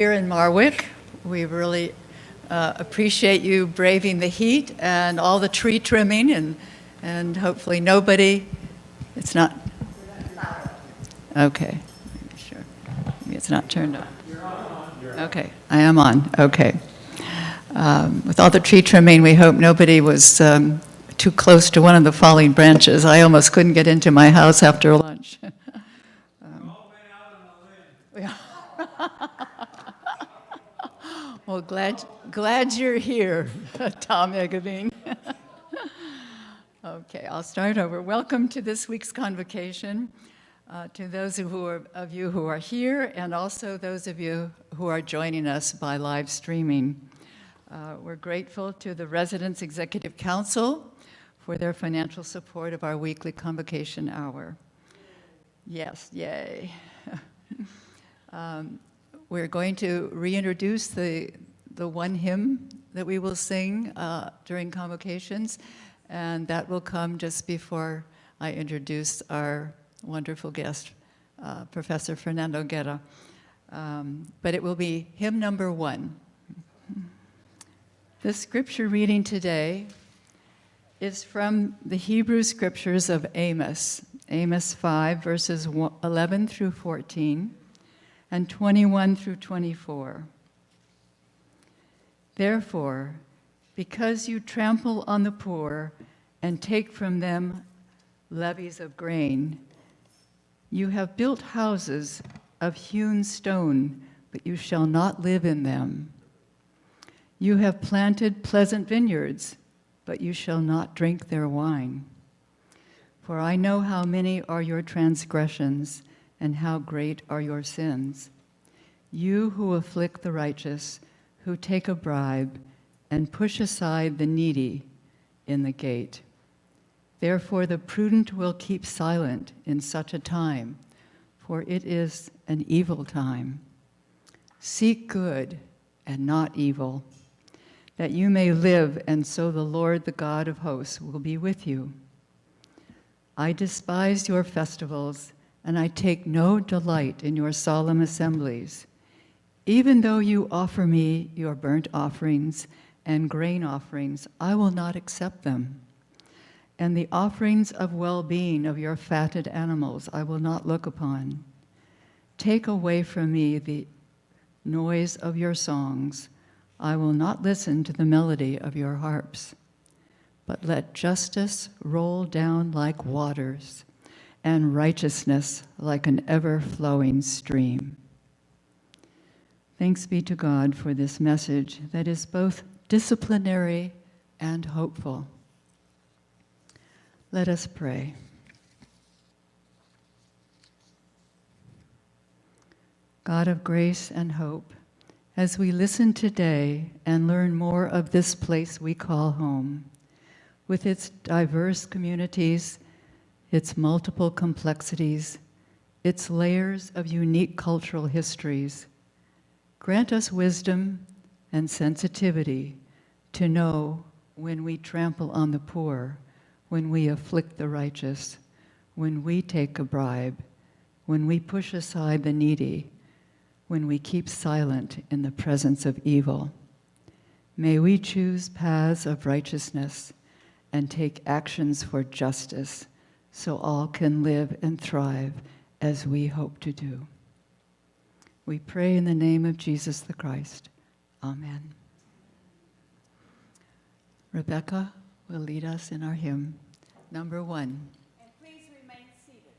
Here in Marwick, we really appreciate you braving the heat and all the tree trimming, and hopefully nobody, it's not, okay, sure, maybe it's not turned on. Okay, I am on, okay. With all the tree trimming, we hope nobody was too close to one of the falling branches. I almost couldn't get into my house after lunch. Well, glad you're here, Tom Egeveen. Okay, I'll start over. Welcome to this week's Convocation, to those of you who are here, and also those of you who are joining us by live streaming. We're grateful to the Residents Executive Council for their financial support of our weekly Convocation Hour. Yes, yay. We're going to reintroduce the one hymn that we will sing during convocations, and that will come just before I introduce our wonderful guest, Professor Fernando Guerra. But it will be hymn number 1. The scripture reading today is from the Hebrew scriptures of Amos, Amos 5, verses 11 through 14, and 21 through 24. Therefore, because you trample on the poor and take from them levies of grain, you have built houses of hewn stone, but you shall not live in them. You have planted pleasant vineyards, but you shall not drink their wine. For I know how many are your transgressions, and how great are your sins. You who afflict the righteous, who take a bribe, and push aside the needy in the gate. Therefore the prudent will keep silent in such a time, for it is an evil time. Seek good and not evil, that you may live, and so the Lord, the God of hosts, will be with you. I despise your festivals, and I take no delight in your solemn assemblies. Even though you offer me your burnt offerings and grain offerings, I will not accept them. And the offerings of well-being of your fatted animals I will not look upon. Take away from me the noise of your songs. I will not listen to the melody of your harps. But let justice roll down like waters, and righteousness like an ever-flowing stream. Thanks be to God for this message that is both disciplinary and hopeful. Let us pray. God of grace and hope, as we listen today and learn more of this place we call home, with its diverse communities, its multiple complexities, its layers of unique cultural histories, grant us wisdom and sensitivity to know when we trample on the poor, when we afflict the righteous, when we take a bribe, when we push aside the needy, when we keep silent in the presence of evil. May we choose paths of righteousness and take actions for justice, so all can live and thrive as we hope to do. We pray in the name of Jesus the Christ. Amen. Rebecca will lead us in our hymn, number 1. And please remain seated.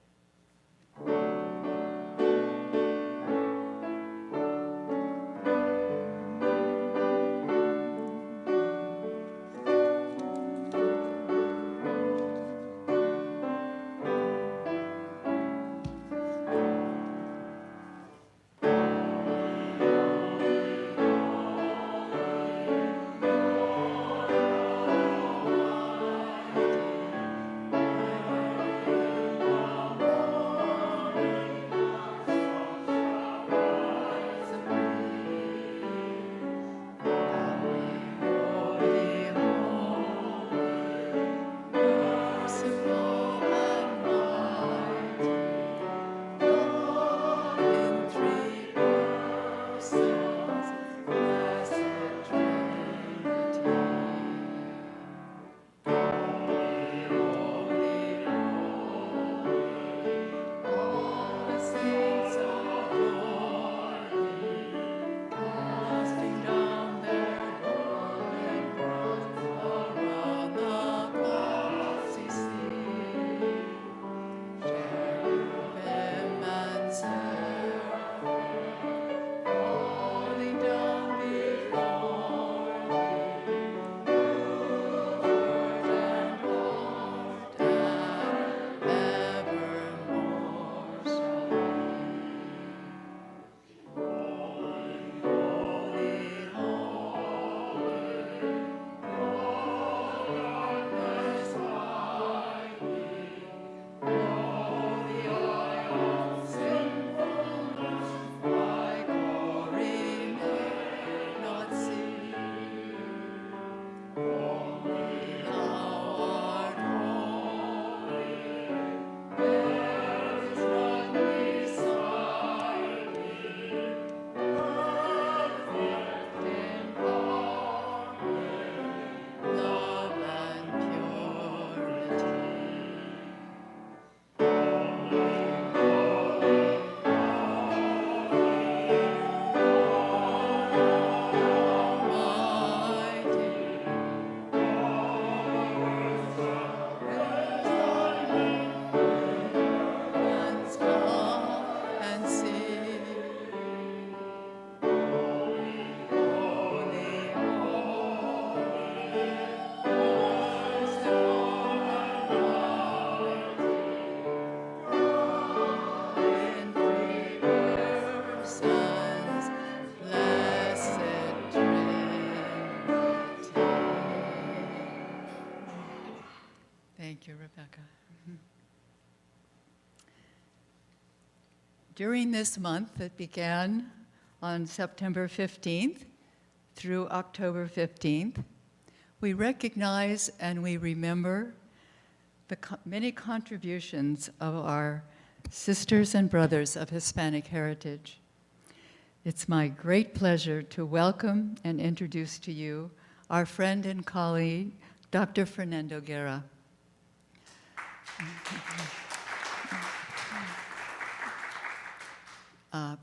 you, Rebecca. During this month that began on September 15th through October 15th, we recognize and we remember the many contributions of our sisters and brothers of Hispanic heritage. It's my great pleasure to welcome and introduce to you our friend and colleague, Dr. Fernando Guerra.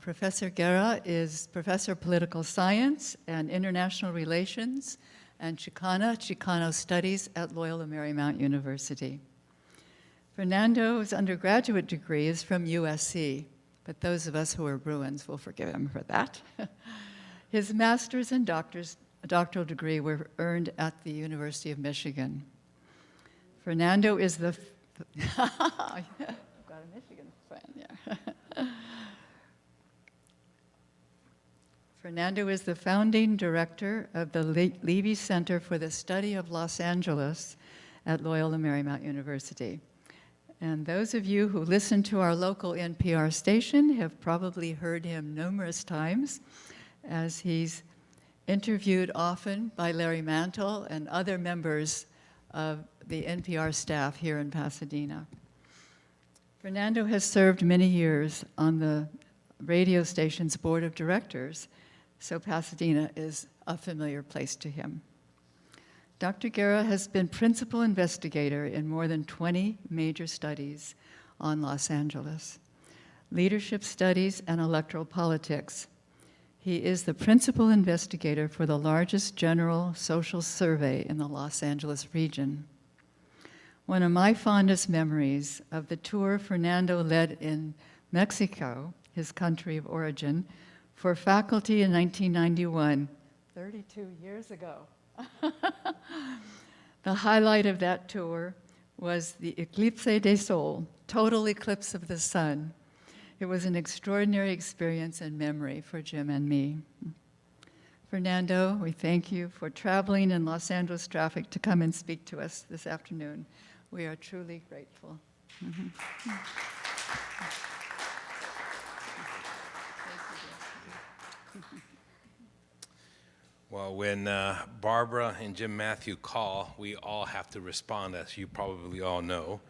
Professor Guerra is Professor of Political Science and International Relations and Chicano Studies at Loyola Marymount University. Fernando's undergraduate degree is from USC, but those of us who are Bruins will forgive him for that. His master's and doctoral degree were earned at the University of Michigan. Fernando is the... I've got a Michigan friend, yeah. Fernando is the founding director of the Levy Center for the Study of Los Angeles at Loyola Marymount University. And those of you who listen to our local NPR station have probably heard him numerous times, as he's interviewed often by Larry Mantle and other members of the NPR staff here in Pasadena. Fernando has served many years on the radio station's board of directors, so Pasadena is a familiar place to him. Dr. Guerra has been principal investigator in more than 20 major studies on Los Angeles, leadership studies and electoral politics. He is the principal investigator for the largest general social survey in the Los Angeles region. One of my fondest memories of the tour Fernando led in Mexico, his country of origin, for faculty in 1991, 32 years ago. The highlight of that tour was the Eclipse de Sol, total eclipse of the sun. It was an extraordinary experience and memory for Jim and me. Fernando, we thank you for traveling in Los Angeles traffic to come and speak to us this afternoon. We are truly grateful. Well, when Barbara and Jim Matthew call, we all have to respond, as you probably all know.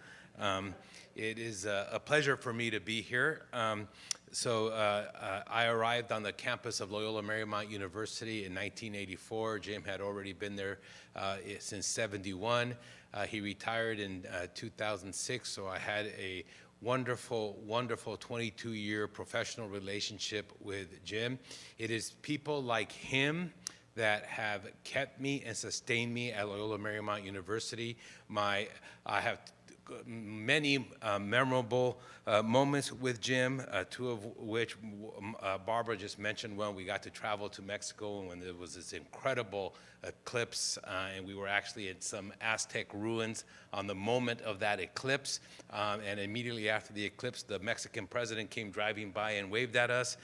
It is a pleasure for me to be here. I arrived on the campus of Loyola Marymount University in 1984. Jim had already been there since '71. He retired in 2006, so I had a wonderful, wonderful 22-year professional relationship with Jim. It is people like him that have kept me and sustained me at Loyola Marymount University. I have many memorable moments with Jim, two of which Barbara just mentioned when we got to travel to Mexico when there was this incredible eclipse, and we were actually in some Aztec ruins on the moment of that eclipse, and immediately after the eclipse, the Mexican president came driving by and waved at us.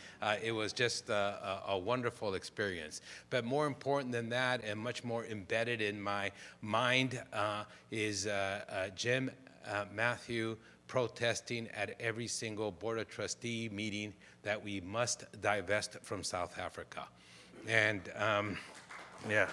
It was just a wonderful experience. But more important than that, and much more embedded in my mind, is Jim Matthew protesting at every single Board of Trustee meeting that we must divest from South Africa. And yeah.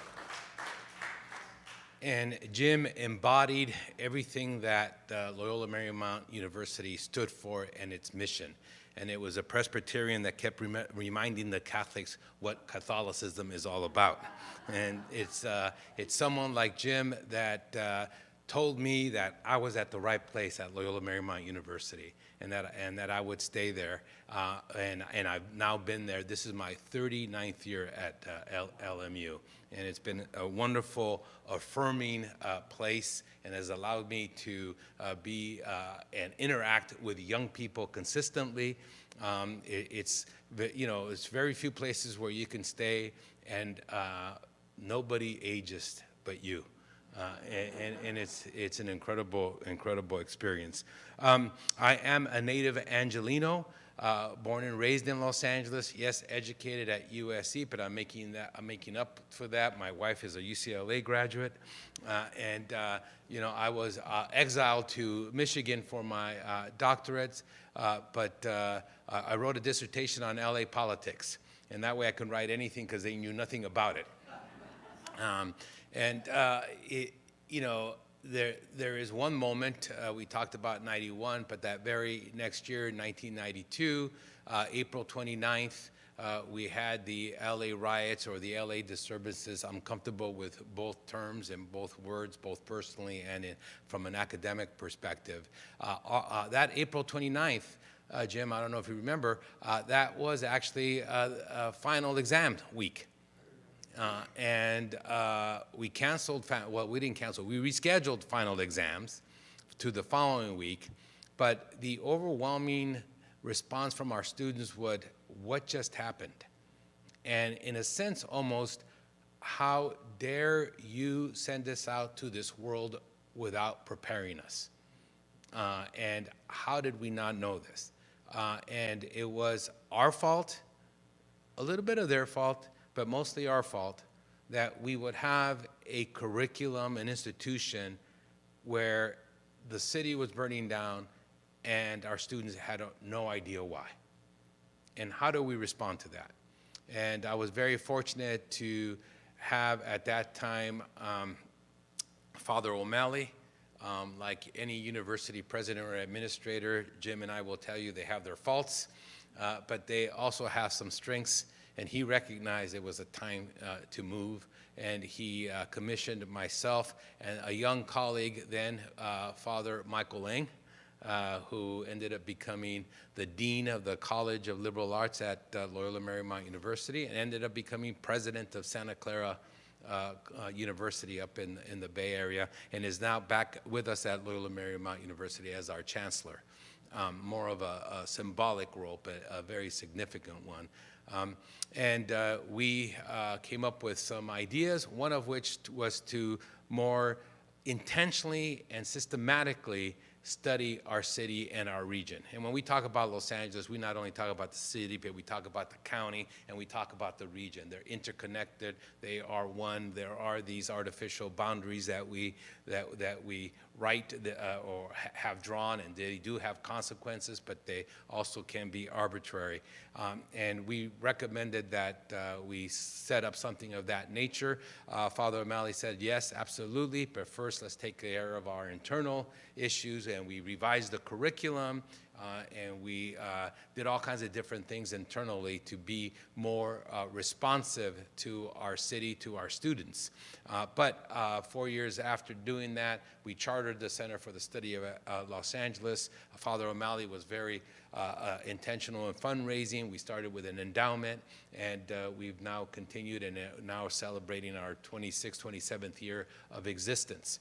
And Jim embodied everything that Loyola Marymount University stood for and its mission. And it was a Presbyterian that kept reminding the Catholics what Catholicism is all about. And it's someone like Jim that told me that I was at the right place at Loyola Marymount University, and that I would stay there. And I've now been there. This is my 39th year at LMU, and it's been a wonderful, affirming place, and has allowed me to be and interact with young people consistently. It's very few places where you can stay and nobody ages but you. And it's an incredible experience. I am a native Angelino. born and raised in Los Angeles. Yes, educated at USC, but I'm making up for that. My wife is a UCLA graduate, and I was exiled to Michigan for my doctorates, but I wrote a dissertation on LA politics, and that way I could write anything because they knew nothing about it. There is one moment, we talked about 91, but that very next year, 1992, April 29th, we had the LA riots or the LA disturbances. I'm comfortable with both terms and both words, both personally and from an academic perspective. That April 29th, Jim, I don't know if you remember, that was actually a final exam week. We canceled, we didn't cancel, we rescheduled final exams to the following week, but the overwhelming response from our students was, what just happened? And in a sense, almost, how dare you send us out to this world without preparing us? And how did we not know this? And it was our fault, a little bit of their fault, but mostly our fault, that we would have a curriculum, an institution where the city was burning down and our students had no idea why. And how do we respond to that? And I was very fortunate to have, at that time, Father O'Malley. Like any university president or administrator, Jim and I will tell you they have their faults, but they also have some strengths. And he recognized it was a time to move, and he commissioned myself and a young colleague then, Father Michael Lang, who ended up becoming the dean of the College of Liberal Arts at Loyola Marymount University, and ended up becoming president of Santa Clara University up in the Bay Area, and is now back with us at Loyola Marymount University as our chancellor. More of a symbolic role, but a very significant one. We came up with some ideas, one of which was to more intentionally and systematically study our city and our region. And when we talk about Los Angeles, we not only talk about the city, but we talk about the county, and we talk about the region. They're interconnected. They are one. There are these artificial boundaries that we write or have drawn, and they do have consequences, but they also can be arbitrary. And we recommended that we set up something of that nature. Father O'Malley said, yes, absolutely, but first let's take care of our internal issues, and we revised the curriculum, and we did all kinds of different things internally to be more responsive to our city, to our students. But 4 years after doing that, we chartered the Center for the Study of Los Angeles. Father O'Malley was very intentional in fundraising. We started with an endowment, and we've now continued and now celebrating our 26th, 27th year of existence.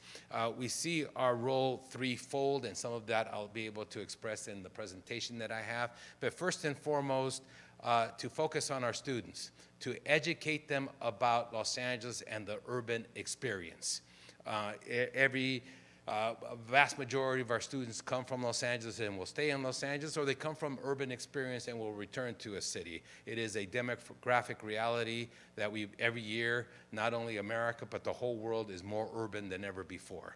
We see our role threefold, and some of that I'll be able to express in the presentation that I have. But first and foremost, to focus on our students, to educate them about Los Angeles and the urban experience. A vast majority of our students come from Los Angeles and will stay in Los Angeles, or they come from urban experience and will return to a city. It is a demographic reality that every year, not only America, but the whole world is more urban than ever before.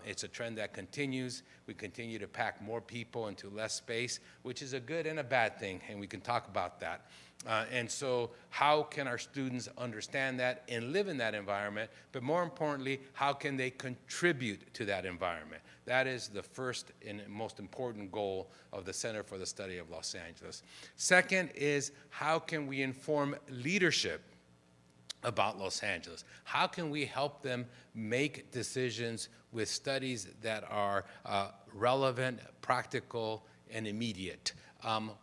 It's a trend that continues. We continue to pack more people into less space, which is a good and a bad thing, and we can talk about that. And so how can our students understand that and live in that environment? But more importantly, how can they contribute to that environment? That is the first and most important goal of the Center for the Study of Los Angeles. Second is, how can we inform leadership about Los Angeles? How can we help them make decisions with studies that are relevant, practical, and immediate?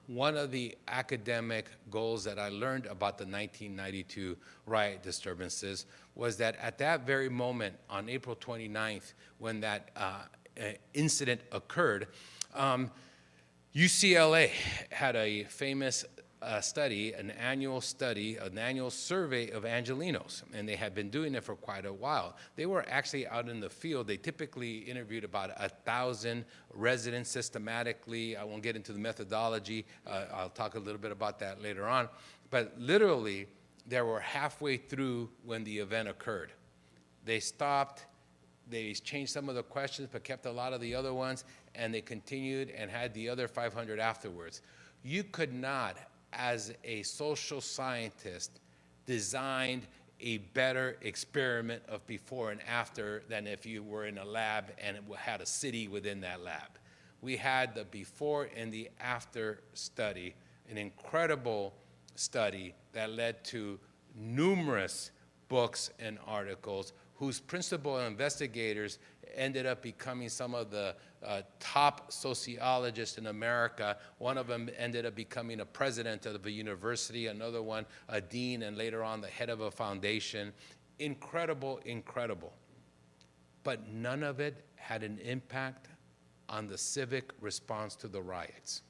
One of the academic goals that I learned about the 1992 riot disturbances was that at that very moment, on April 29th, when that incident occurred, UCLA had a famous a study, an annual survey of Angelenos, and they had been doing it for quite a while. They were actually out in the field. They typically interviewed about 1,000 residents systematically. I won't get into the methodology. I'll talk a little bit about that later on. But literally, they were halfway through when the event occurred. They stopped, they changed some of the questions, but kept a lot of the other ones, and they continued and had the other 500 afterwards. You could not, as a social scientist, design a better experiment of before and after than if you were in a lab and it had a city within that lab. We had the before and the after study, an incredible study that led to numerous books and articles whose principal investigators ended up becoming some of the top sociologists in America. One of them ended up becoming a president of a university, another one a dean, and later on the head of a foundation. Incredible, incredible. But none of it had an impact on the civic response to the riots.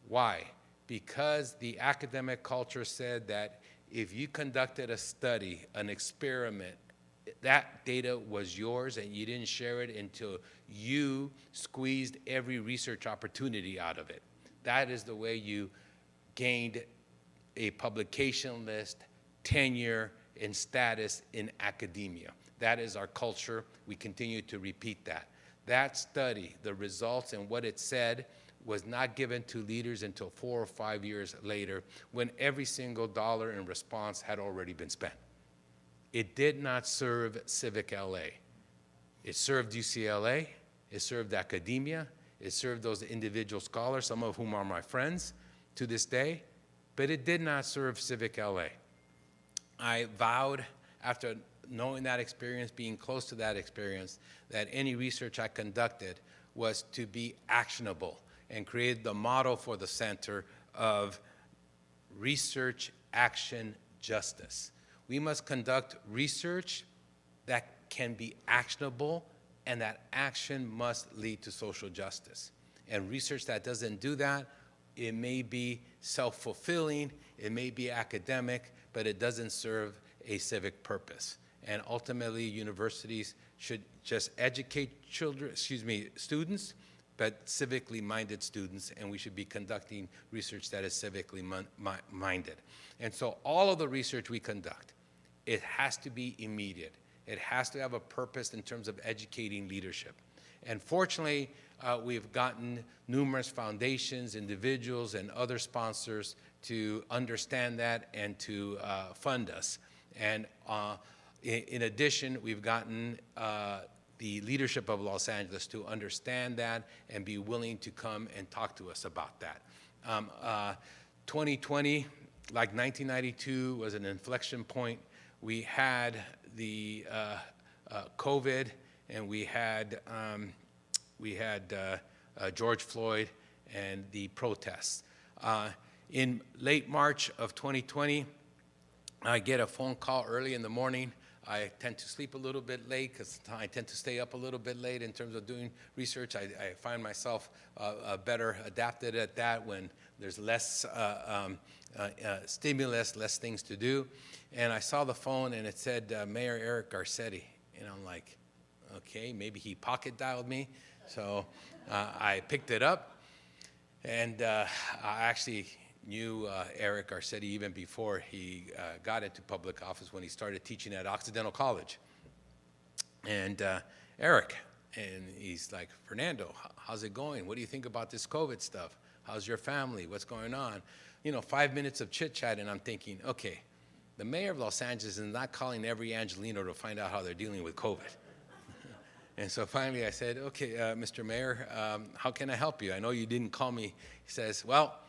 Why? Because the academic culture said that if you conducted a study, an experiment, that data was yours and you didn't share it until you squeezed every research opportunity out of it. That is the way you gained a publication list, tenure, and status in academia. That is our culture. We continue to repeat that. That study, the results and what it said, was not given to leaders until 4 or 5 years later, when every single dollar in response had already been spent. It did not serve Civic LA. It served UCLA, it served academia, it served those individual scholars, some of whom are my friends to this day, but it did not serve Civic LA. I vowed, after knowing that experience, being close to that experience, that any research I conducted was to be actionable, and created the model for the center of research, action, justice. We must conduct research that can be actionable, and that action must lead to social justice. And research that doesn't do that, it may be self-fulfilling, it may be academic, but it doesn't serve a civic purpose. And ultimately, universities should just educate students, but civically minded students, and we should be conducting research that is civically minded. And so all of the research we conduct, it has to be immediate. It has to have a purpose in terms of educating leadership. And fortunately, we've gotten numerous foundations, individuals, and other sponsors to understand that and to fund us. And in addition, we've gotten the leadership of Los Angeles to understand that and be willing to come and talk to us about that. 2020, like 1992, was an inflection point. We had the COVID, and we had George Floyd and the protests. In late March of 2020, I get a phone call early in the morning. I tend to sleep a little bit late because I tend to stay up a little bit late in terms of doing research. I find myself better adapted at that when there's less stimulus, less things to do. And I saw the phone and it said, Mayor Eric Garcetti. And I'm like, okay, maybe he pocket dialed me. So I picked it up, and I actually knew Eric Garcetti even before he got into public office, when he started teaching at Occidental College. And Eric, and he's like, Fernando, how's it going? What do you think about this COVID stuff? How's your family? What's going on? 5 minutes of chit chat, and I'm thinking, okay, the mayor of Los Angeles is not calling every Angelino to find out how they're dealing with COVID. And so finally I said, okay, Mr. Mayor, how can I help you? I know you didn't call me. He says, well,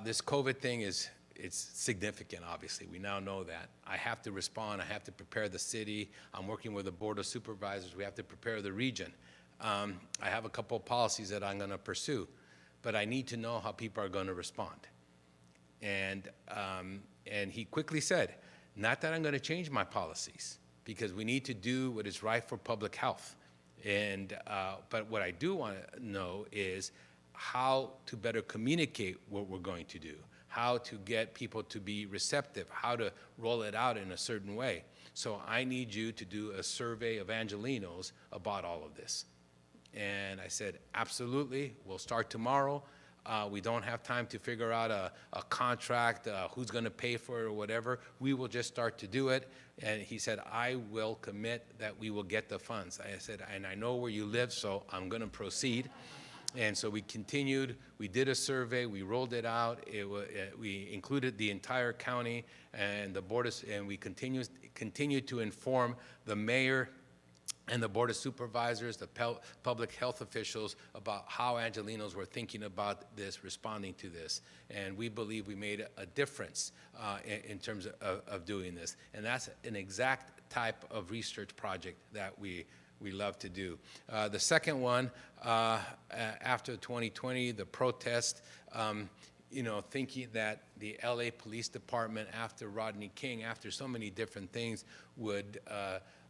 this COVID thing it's significant, obviously. We now know that. I have to respond. I have to prepare the city. I'm working with the Board of Supervisors. We have to prepare the region. I have a couple of policies that I'm going to pursue, but I need to know how people are going to respond. And he quickly said, not that I'm going to change my policies, because we need to do what is right for public health. But what I do want to know is how to better communicate what we're going to do, how to get people to be receptive, how to roll it out in a certain way. So I need you to do a survey of Angelenos about all of this. And I said, absolutely, we'll start tomorrow. We don't have time to figure out a contract, who's going to pay for it or whatever. We will just start to do it. And he said, I will commit that we will get the funds. I said, and I know where you live, so I'm going to proceed. And so we continued. We did a survey. We rolled it out. We included the entire county and the board, and we continued to inform the mayor and the Board of Supervisors, the public health officials, about how Angelenos were thinking about this, responding to this. And we believe we made a difference in terms of doing this. And that's an exact type of research project that we love to do. The second one, after 2020, the protest, thinking that the LA Police Department, after Rodney King, after so many different things, would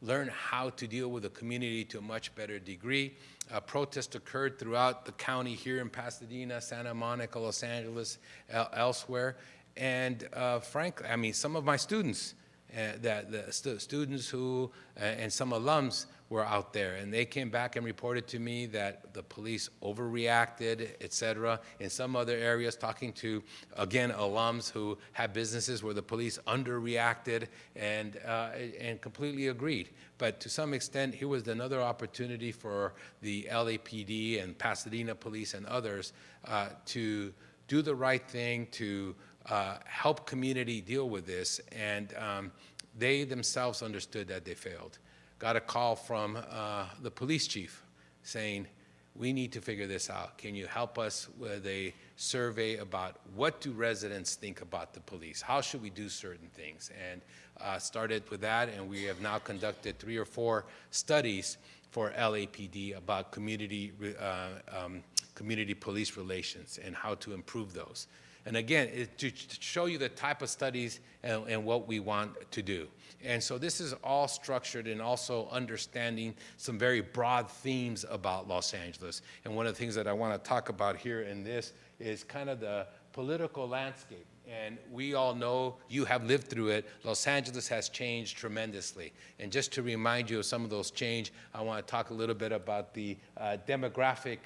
learn how to deal with the community to a much better degree. Protests occurred throughout the county here in Pasadena, Santa Monica, Los Angeles, elsewhere. And frankly, I mean, some of my students, students who, and some alums were out there, and they came back and reported to me that the police overreacted, et cetera. In some other areas, talking to, again, alums who had businesses where the police underreacted and completely agreed. But to some extent, here was another opportunity for the LAPD and Pasadena police and others to do the right thing, to help community deal with this, and they themselves understood that they failed. Got a call from the police chief saying, we need to figure this out. Can you help us with a survey about what do residents think about the police? How should we do certain things? And started with that, and we have now conducted 3 or 4 studies for LAPD about community police relations and how to improve those. And again, to show you the type of studies and what we want to do. And so this is all structured and also understanding some very broad themes about Los Angeles. And one of the things that I want to talk about here in this is kind of the political landscape. And we all know, you have lived through it, Los Angeles has changed tremendously. And just to remind you of some of those change, I want to talk a little bit about the demographic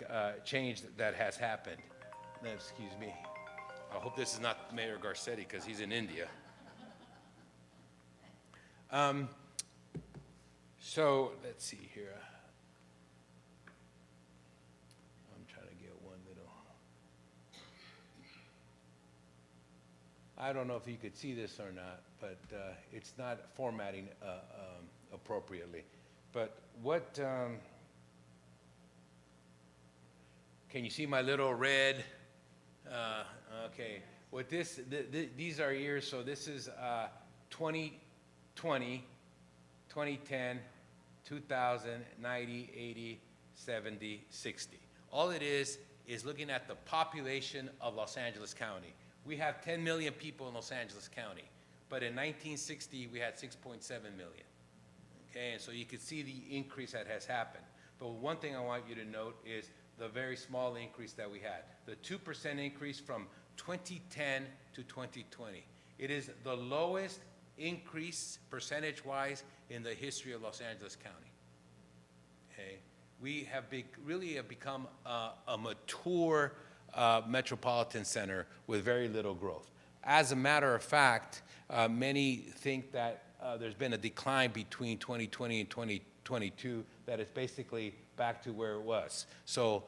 change that has happened. Excuse me. I hope this is not Mayor Garcetti, because he's in India. So let's see here. I'm trying to get one little. I don't know if you could see this or not, but it's not formatting appropriately. But what, can you see my little red? Okay, what these are years, so this is 2020, 2010, 2000, 90, 80, 70, 60. All it is looking at the population of Los Angeles County. We have 10 million people in Los Angeles County, but in 1960, we had 6.7 million. Okay, and so you can see the increase that has happened. But one thing I want you to note is the very small increase that we had. The 2% increase from 2010 to 2020. It is the lowest increase percentage-wise in the history of Los Angeles County. Okay, we have really become a mature metropolitan center with very little growth. As a matter of fact, many think that there's been a decline between 2020 and 2022, that it's basically back to where it was. So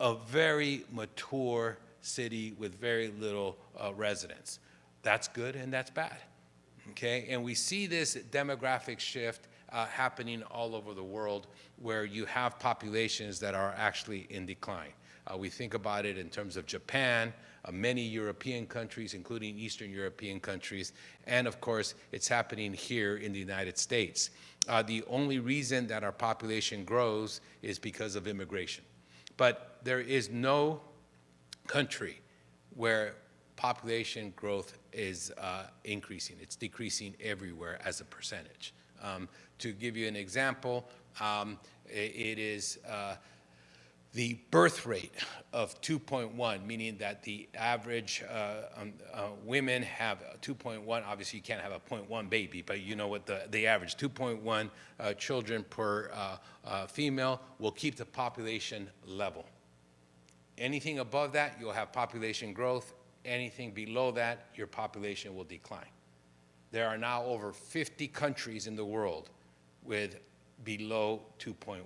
a very mature city with very little residents. That's good and that's bad. Okay, and we see this demographic shift happening all over the world, where you have populations that are actually in decline. We think about it in terms of Japan, many European countries, including Eastern European countries, and of course, it's happening here in the United States. The only reason that our population grows is because of immigration. But there is no country where population growth is increasing. It's decreasing everywhere as a percentage. To give you an example, it is the birth rate of 2.1, meaning that the average women have 2.1. Obviously, you can't have a 0.1 baby, but you know what the average 2.1 children per female will keep the population level. Anything above that, you'll have population growth. Anything below that, your population will decline. There are now over 50 countries in the world with below 2.1,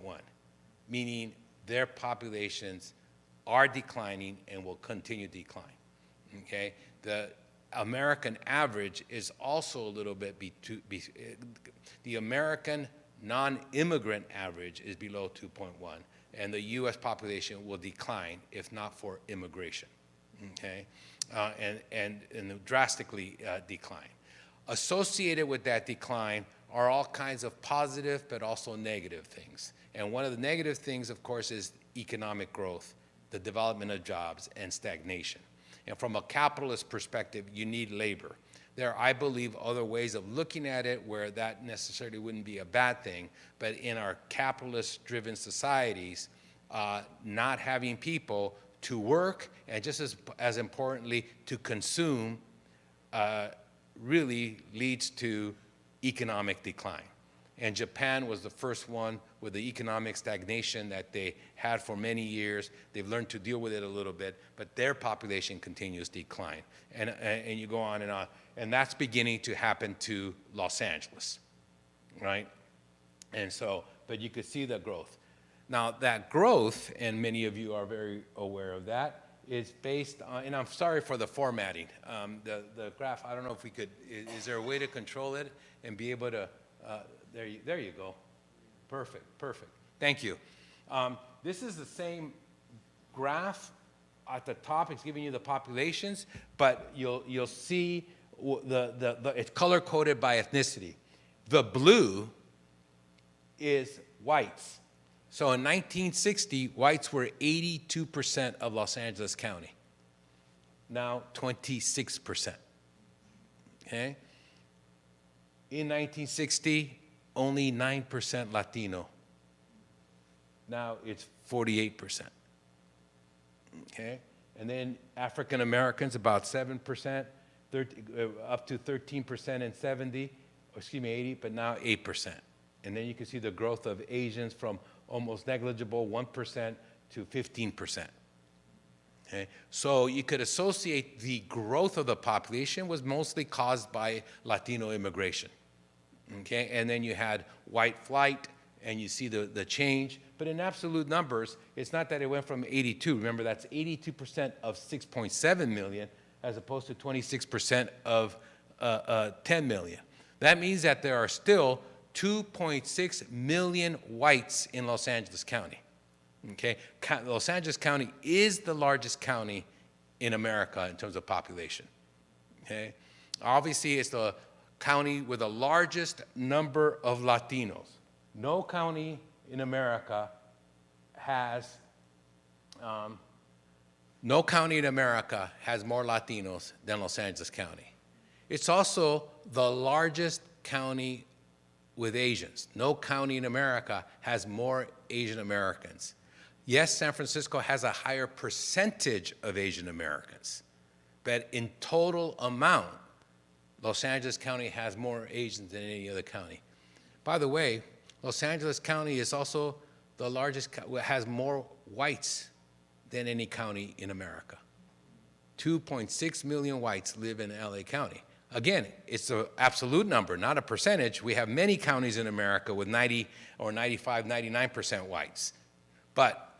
meaning their populations are declining and will continue to decline, okay? The American average is also a little bit, the American non-immigrant average is below 2.1, and the US population will decline if not for immigration, okay? And drastically decline. Associated with that decline are all kinds of positive but also negative things. And one of the negative things, of course, is economic growth, the development of jobs, and stagnation. And from a capitalist perspective, you need labor. There are, I believe, other ways of looking at it where that necessarily wouldn't be a bad thing, but in our capitalist-driven societies, not having people to work and just as importantly, to consume really leads to economic decline. And Japan was the first one with the economic stagnation that they had for many years. They've learned to deal with it a little bit, but their population continues to decline. And you go on. And that's beginning to happen to Los Angeles, right? And so, but you could see the growth. Now that growth, and many of you are very aware of that, is based on, and I'm sorry for the formatting. The graph, I don't know if we could, is there a way to control it and be able to, there you go. Perfect. Thank you. This is the same graph at the top. It's giving you the populations, but you'll see it's color-coded by ethnicity. The blue is whites. So in 1960, whites were 82% of Los Angeles County. Now 26%. Okay? In 1960, only 9% Latino. Now it's 48%. Okay? And then African Americans, about 7%, up to 13% in 80, but now 8%. And then you can see the growth of Asians from almost negligible 1% to 15%. Okay? So you could associate the growth of the population was mostly caused by Latino immigration. Okay? And then you had white flight, and you see the change. But in absolute numbers, it's not that it went from 82. Remember, that's 82% of 6.7 million, as opposed to 26% of 10 million. That means that there are still 2.6 million whites in Los Angeles County. Okay? Los Angeles County is the largest county in America in terms of population. Okay? Obviously, it's the county with the largest number of Latinos. No county in America has more Latinos than Los Angeles County. It's also the largest county with Asians. No county in America has more Asian Americans. Yes, San Francisco has a higher percentage of Asian Americans, but in total amount, Los Angeles County has more Asians than any other county. By the way, Los Angeles County is also the largest, has more whites than any county in America. 2.6 million whites live in LA County. Again, it's an absolute number, not a percentage. We have many counties in America with 90 or 95, 99% whites. But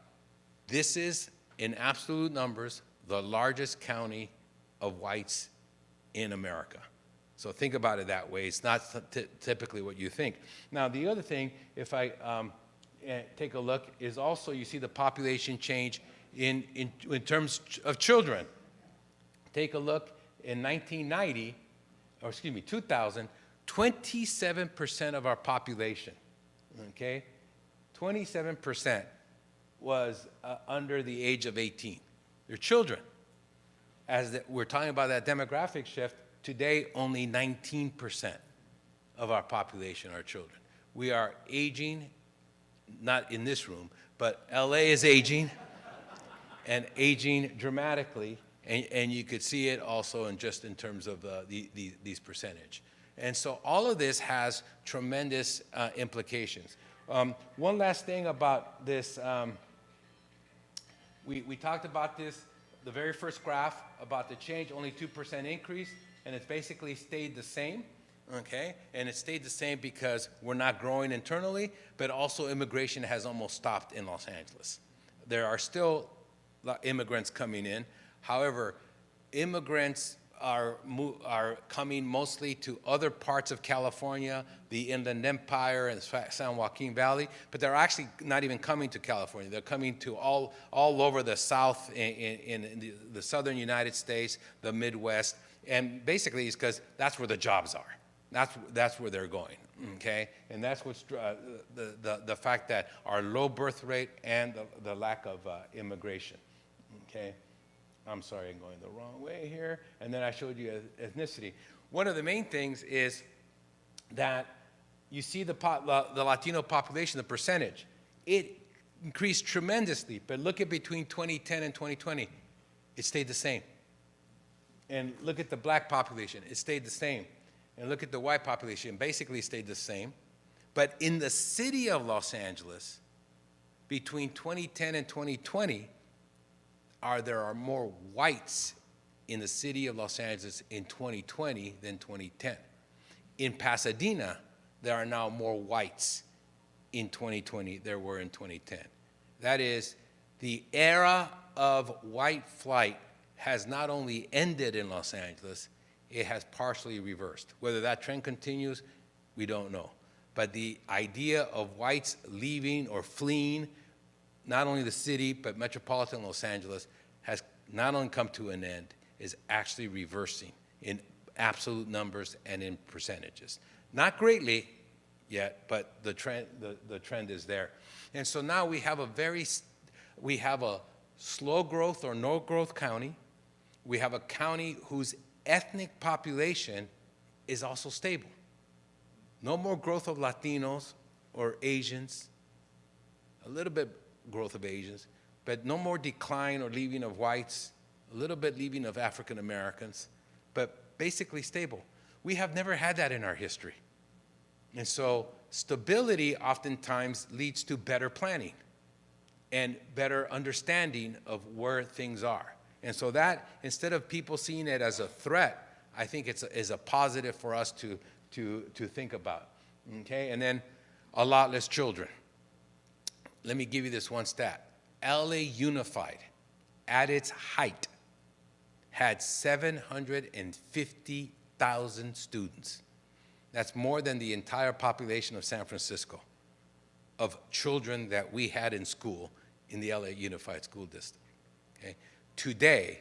this is, in absolute numbers, the largest county of whites in America. So think about it that way. It's not typically what you think. Now, the other thing, if I take a look, is also you see the population change in terms of children. Take a look in 2000, 27% of our population, okay, 27% was under the age of 18. They're children. We're talking about that demographic shift, today only 19% of our population are children. We are aging not in this room, but LA is aging and aging dramatically, and you could see it also in just in terms of these percentage. And so all of this has tremendous implications. One last thing about this, we talked about this, the very first graph about the change, only 2% increase, and it's basically stayed the same, okay? And it stayed the same because we're not growing internally, but also immigration has almost stopped in Los Angeles. There are still immigrants coming in. However, immigrants are coming mostly to other parts of California, the Inland Empire and San Joaquin Valley, but they're actually not even coming to California. They're coming to all over the South, in the southern United States, the Midwest, and basically it's because that's where the jobs are. That's where they're going, okay? And that's what's the fact that our low birth rate and the lack of immigration, okay? I'm sorry, I'm going the wrong way here. And then I showed you ethnicity. One of the main things is that you see the Latino population, the percentage. It increased tremendously, but look at between 2010 and 2020, it stayed the same. And look at the black population, it stayed the same. And look at the white population, basically stayed the same. But in the city of Los Angeles, between 2010 and 2020, there are more whites in the city of Los Angeles in 2020 than 2010. In Pasadena, there are now more whites in 2020 than there were in 2010. That is, the era of white flight has not only ended in Los Angeles, it has partially reversed. Whether that trend continues, we don't know. But the idea of whites leaving or fleeing not only the city, but metropolitan Los Angeles has not only come to an end, is actually reversing in absolute numbers and in percentages. Not greatly yet, but the trend is there. And so now we have a slow growth or no growth county. We have a county whose ethnic population is also stable. No more growth of Latinos or Asians, a little bit growth of Asians, but no more decline or leaving of whites, a little bit leaving of African Americans, but basically stable. We have never had that in our history. And so stability oftentimes leads to better planning and better understanding of where things are. And so that, instead of people seeing it as a threat, I think is a positive for us to think about, okay? And then a lot less children. Let me give you this one stat. LA Unified, at its height, had 750,000 students. That's more than the entire population of San Francisco, of children that we had in school in the LA Unified School District. Okay? Today,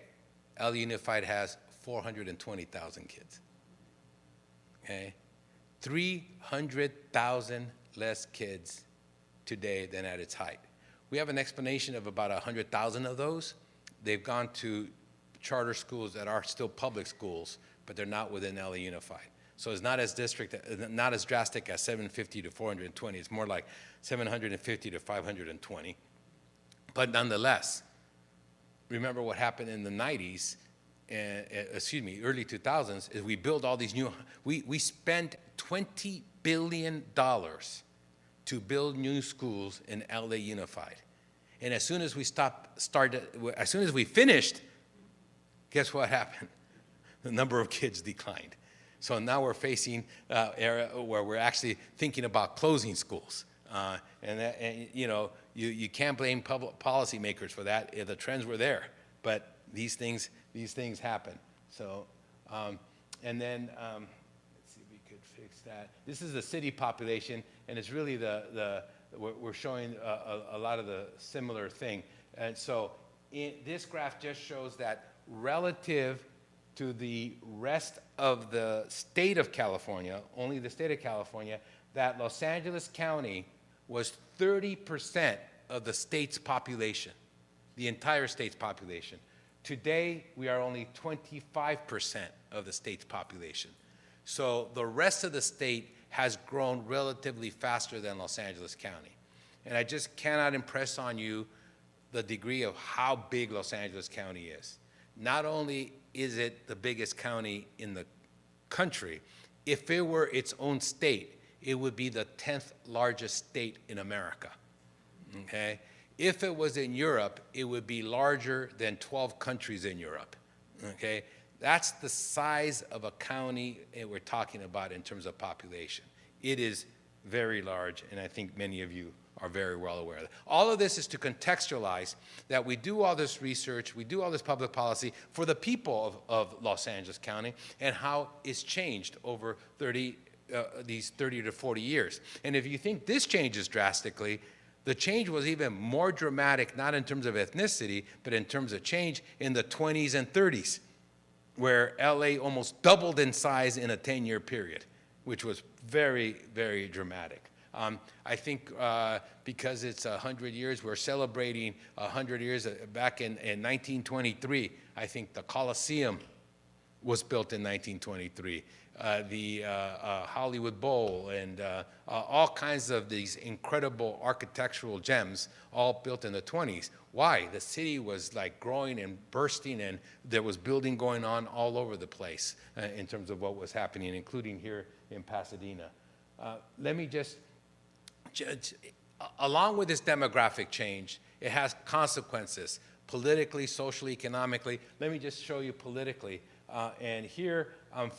LA Unified has 420,000 kids. Okay? 300,000 less kids today than at its height. We have an explanation of about 100,000 of those. They've gone to charter schools that are still public schools, but they're not within LA Unified. So it's not as drastic as 750 to 420. It's more like 750 to 520. But nonetheless, remember what happened in the 90s, early 2000s, is we built all these new, we spent $20 billion to build new schools in LA Unified. And as soon as we finished, guess what happened? The number of kids declined. So now we're facing an era where we're actually thinking about closing schools. You can't blame public policymakers for that. The trends were there, but these things happen. So, let's see if we could fix that. This is the city population, and it's really we're showing a lot of the similar thing. And so this graph just shows that relative to the rest of the state of California, only the state of California, that Los Angeles County was 30% of the state's population, the entire state's population. Today, we are only 25% of the state's population. So the rest of the state has grown relatively faster than Los Angeles County. And I just cannot impress on you the degree of how big Los Angeles County is. Not only is it the biggest county in the country, if it were its own state, it would be the 10th largest state in America, okay? If it was in Europe, it would be larger than 12 countries in Europe, okay? That's the size of a county we're talking about in terms of population. It is very large, and I think many of you are very well aware of that. All of this is to contextualize that we do all this research, we do all this public policy for the people of Los Angeles County and how it's changed over these 30 to 40 years. And if you think this changes drastically, the change was even more dramatic, not in terms of ethnicity, but in terms of change in the 20s and 30s, where LA almost doubled in size in a 10-year period, which was very, very dramatic. I think because it's 100 years, we're celebrating 100 years. Back in 1923, I think the Coliseum was built in 1923. The Hollywood Bowl and all kinds of these incredible architectural gems, all built in the 20s. Why? The city was like growing and bursting, and there was building going on all over the place in terms of what was happening, including here in Pasadena. Let me just, along with this demographic change, it has consequences politically, socially, economically. Let me just show you politically. And here I'm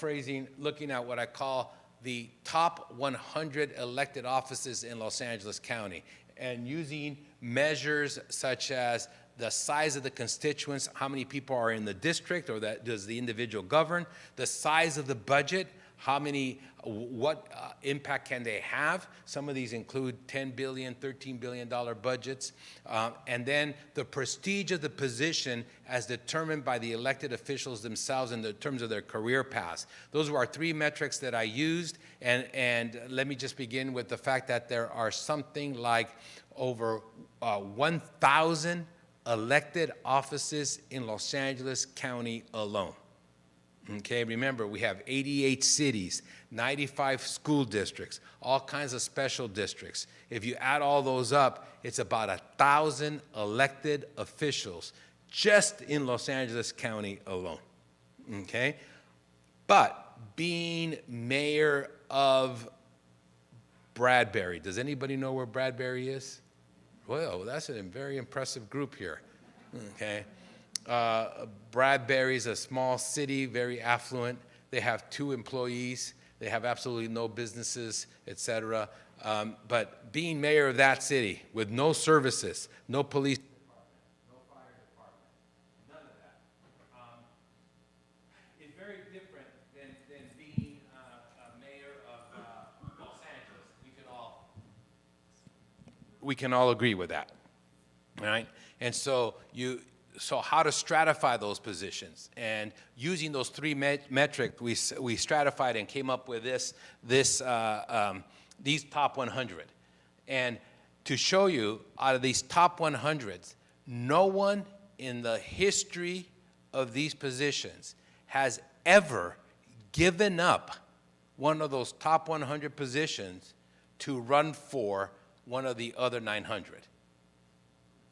looking at what I call the top 100 elected offices in Los Angeles County, and using measures such as the size of the constituents, how many people are in the district, or that does the individual govern, the size of the budget, what impact can they have? Some of these include $10 billion, $13 billion budgets. And then the prestige of the position as determined by the elected officials themselves in terms of their career paths. Those were our three metrics that I used. And let me just begin with the fact that there are something like over 1,000 elected offices in Los Angeles County alone. Okay, remember, we have 88 cities, 95 school districts, all kinds of special districts. If you add all those up, it's about 1,000 elected officials just in Los Angeles County alone. Okay? But being mayor of Bradbury, does anybody know where Bradbury is? Well, that's a very impressive group here. Okay? Bradbury's a small city, very affluent. They have 2 employees. They have absolutely no businesses, etc. But being mayor of that city with no services, no police department, no fire department, none of that, is very different than being a mayor of Los Angeles. We can all agree with that, all right? And so how to stratify those positions, and using those 3 metrics, we stratified and came up with these top 100. And to show you, out of these top 100s, no one in the history of these positions has ever given up one of those top 100 positions to run for one of the other 900.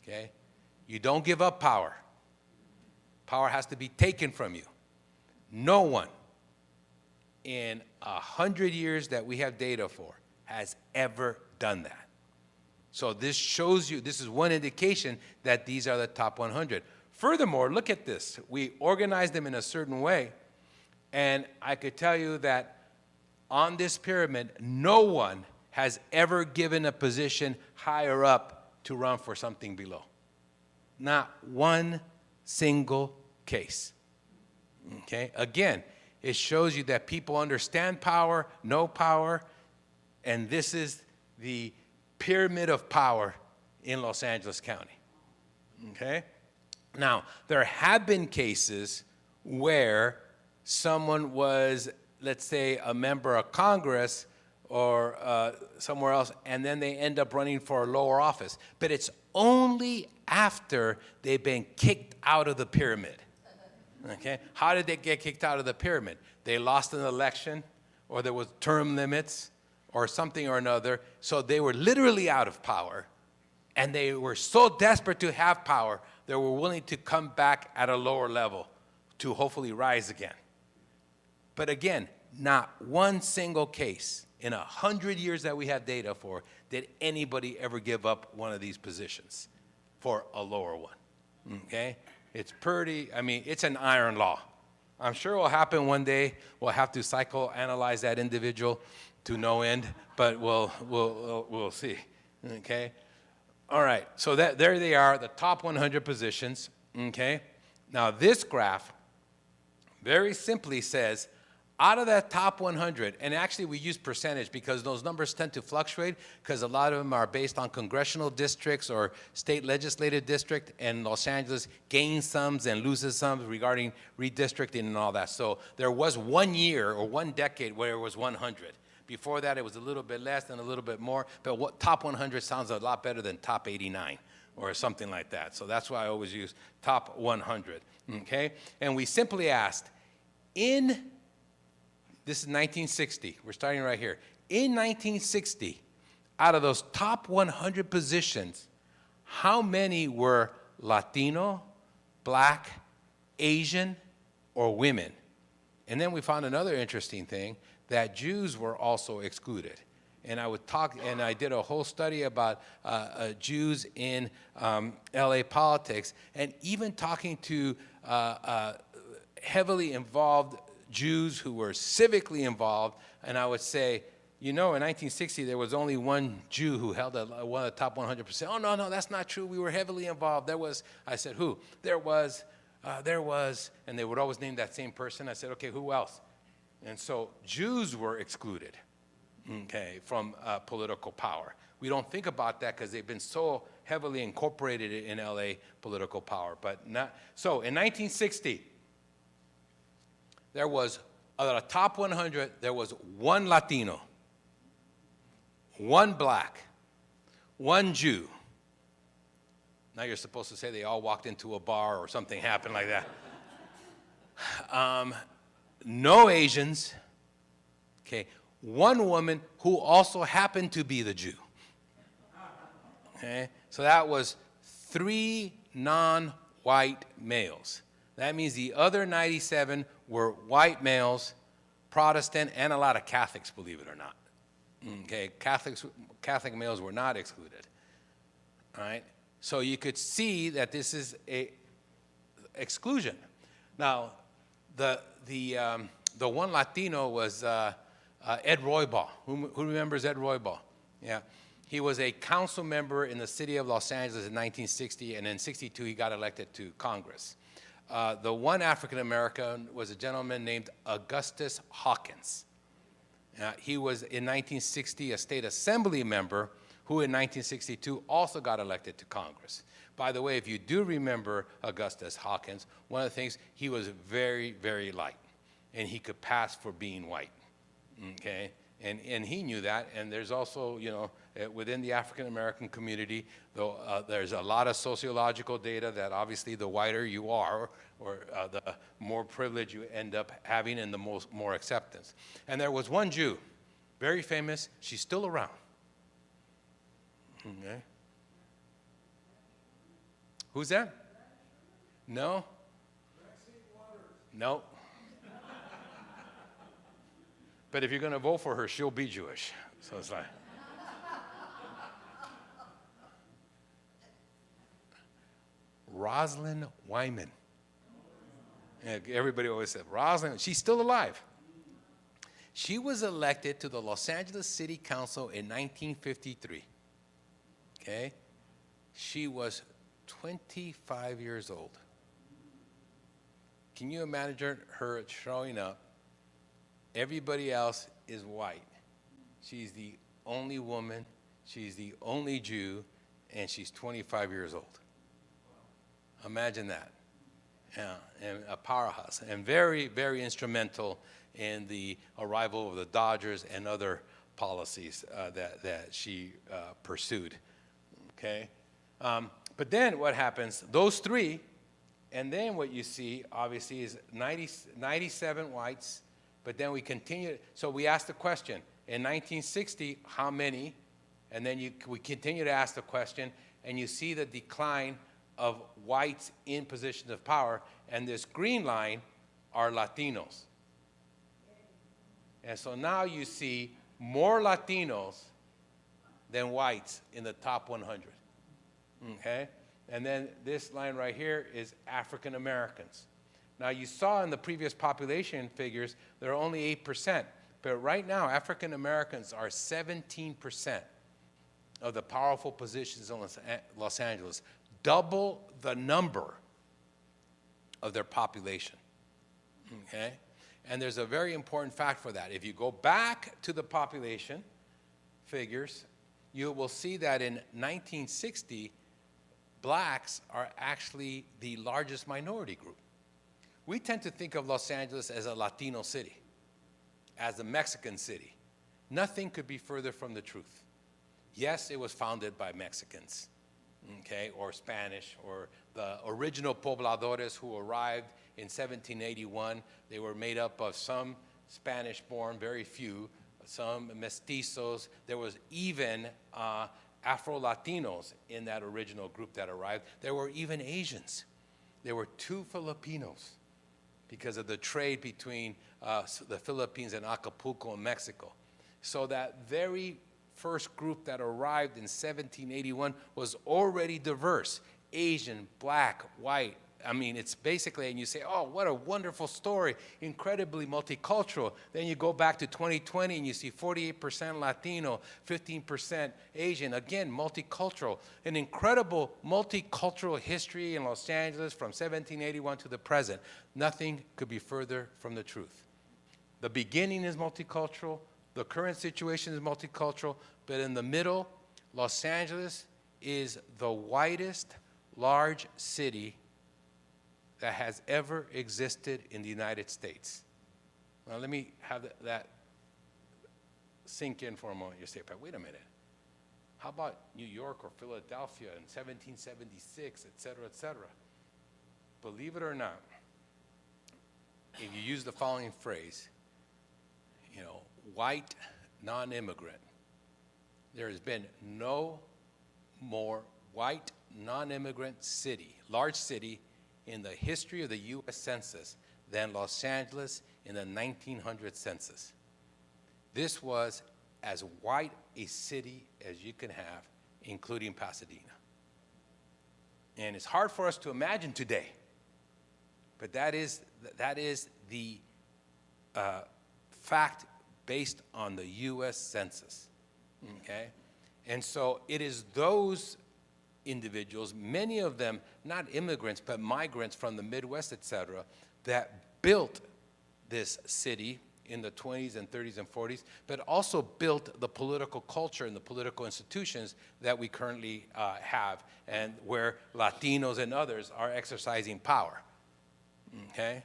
Okay? You don't give up power. Power has to be taken from you. No one in 100 years that we have data for has ever done that. So this shows you, this is one indication that these are the top 100. Furthermore, look at this. We organized them in a certain way, and I could tell you that on this pyramid, no one has ever given a position higher up to run for something below. Not one single case. Okay? Again, it shows you that people understand power, know power, and this is the pyramid of power in Los Angeles County. Okay? Now, there have been cases where someone was, let's say, a member of Congress or somewhere else, and then they end up running for a lower office. But it's only after they've been kicked out of the pyramid. Okay? How did they get kicked out of the pyramid? They lost an election, or there was term limits, or something or another, so they were literally out of power, And they were so desperate to have power, they were willing to come back at a lower level to hopefully rise again. But again, not one single case in 100 years that we have data for did anybody ever give up one of these positions for a lower one, okay? It's pretty, I mean, it's an iron law. I'm sure it will happen one day. We'll have to psychoanalyze that individual to no end, but we'll see, okay? All right, so there they are, the top 100 positions, okay? Now this graph very simply says, out of that top 100, and actually we use percentage because those numbers tend to fluctuate because a lot of them are based on congressional districts or state legislative district, and Los Angeles gains some and loses some regarding redistricting and all that. So there was 1 year or 1 decade where it was 100. Before that, it was a little bit less and a little bit more, but what top 100 sounds a lot better than top 89 or something like that. So that's why I always use top 100, okay? And we simply asked, this is 1960. We're starting right here. In 1960, out of those top 100 positions, how many were Latino, Black, Asian, or women? And then we found another interesting thing, that Jews were also excluded. And I did a whole study about Jews in LA politics, and even talking to heavily involved Jews who were civically involved, and I would say, you know, in 1960, there was only one Jew who held one of the top 100%. Oh, no, that's not true. We were heavily involved. I said, who? There was, and they would always name that same person. I said, okay, who else? And so Jews were excluded, okay, from political power. We don't think about that because they've been so heavily incorporated in LA political power, but not. So in 1960, there was, out of the top 100, there was 1 Latino, 1 Black, 1 Jew. Now you're supposed to say they all walked into a bar or something happened like that. No Asians, okay, 1 woman who also happened to be the Jew. Okay, so that was 3 non-white males. That means the other 97 were white males, Protestant, and a lot of Catholics, believe it or not. Okay, Catholic males were not excluded. All right, so you could see that this is a exclusion. Now, the 1 Latino was Ed Roybal. Who remembers Ed Roybal? Yeah. He was a council member in the city of Los Angeles in 1960, and in 62 he got elected to Congress. The 1 African American was a gentleman named Augustus Hawkins. He was in 1960 a state assembly member who in 1962 also got elected to Congress. By the way, if you do remember Augustus Hawkins, one of the things, he was very, very light, and he could pass for being white, okay? And he knew that, and there's also, you know, within the African-American community, though, there's a lot of sociological data that obviously the whiter you are, or the more privilege you end up having and the more acceptance. And there was 1 Jew, very famous, she's still around, okay? Who's that? No? No. But if you're going to vote for her, she'll be Jewish. So it's like. Rosalind Wyman. Yeah, everybody always said, Rosalind, she's still alive. She was elected to the Los Angeles City Council in 1953. Okay? She was 25 years old. Can you imagine her showing up? Everybody else is white. She's the only woman, she's the only Jew, and she's 25 years old. Imagine that. Yeah, and a powerhouse, and very, very instrumental in the arrival of the Dodgers and other policies that she pursued, okay? But then what happens, those 3, and then what you see, obviously, is 97 whites, but then we continue, so we asked the question, in 1960, how many? And then we continue to ask the question, and you see the decline of whites in positions of power, and this green line are Latinos. And so now you see more Latinos than whites in the top 100, okay? And then this line right here is African Americans. Now you saw in the previous population figures, they're only 8%, but right now African Americans are 17% of the powerful positions in Los Angeles, double the number of their population, okay? And there's a very important fact for that. If you go back to the population figures, you will see that in 1960, blacks are actually the largest minority group. We tend to think of Los Angeles as a Latino city, as a Mexican city. Nothing could be further from the truth. Yes, it was founded by Mexicans, okay, or Spanish, or the original pobladores who arrived in 1781. They were made up of some Spanish-born, very few, some mestizos. There was even Afro-Latinos in that original group that arrived. There were even Asians. There were 2 Filipinos because of the trade between the Philippines and Acapulco and Mexico. So that very first group that arrived in 1781 was already diverse: Asian, black, white. I mean, it's basically, and you say, oh, what a wonderful story, incredibly multicultural. Then you go back to 2020 and you see 48% Latino, 15% Asian, again, multicultural. An incredible multicultural history in Los Angeles from 1781 to the present. Nothing could be further from the truth. The beginning is multicultural, the current situation is multicultural, but in the middle, Los Angeles is the whitest large city that has ever existed in the United States. Now let me have that sink in for a moment. You say, but wait a minute. How about New York or Philadelphia in 1776, et cetera, et cetera? Believe it or not, if you use the following phrase, you know, white non-immigrant, there has been no more white non-immigrant city, large city, in the history of the U.S. Census than Los Angeles in the 1900 census. This was as white a city as you can have, including Pasadena. And it's hard for us to imagine today, but that is the fact based on the U.S. Census, okay? And so it is those individuals, many of them not immigrants, but migrants from the Midwest, et cetera, that built this city in the 20s and 30s and 40s, but also built the political culture and the political institutions that we currently have, and where Latinos and others are exercising power, okay?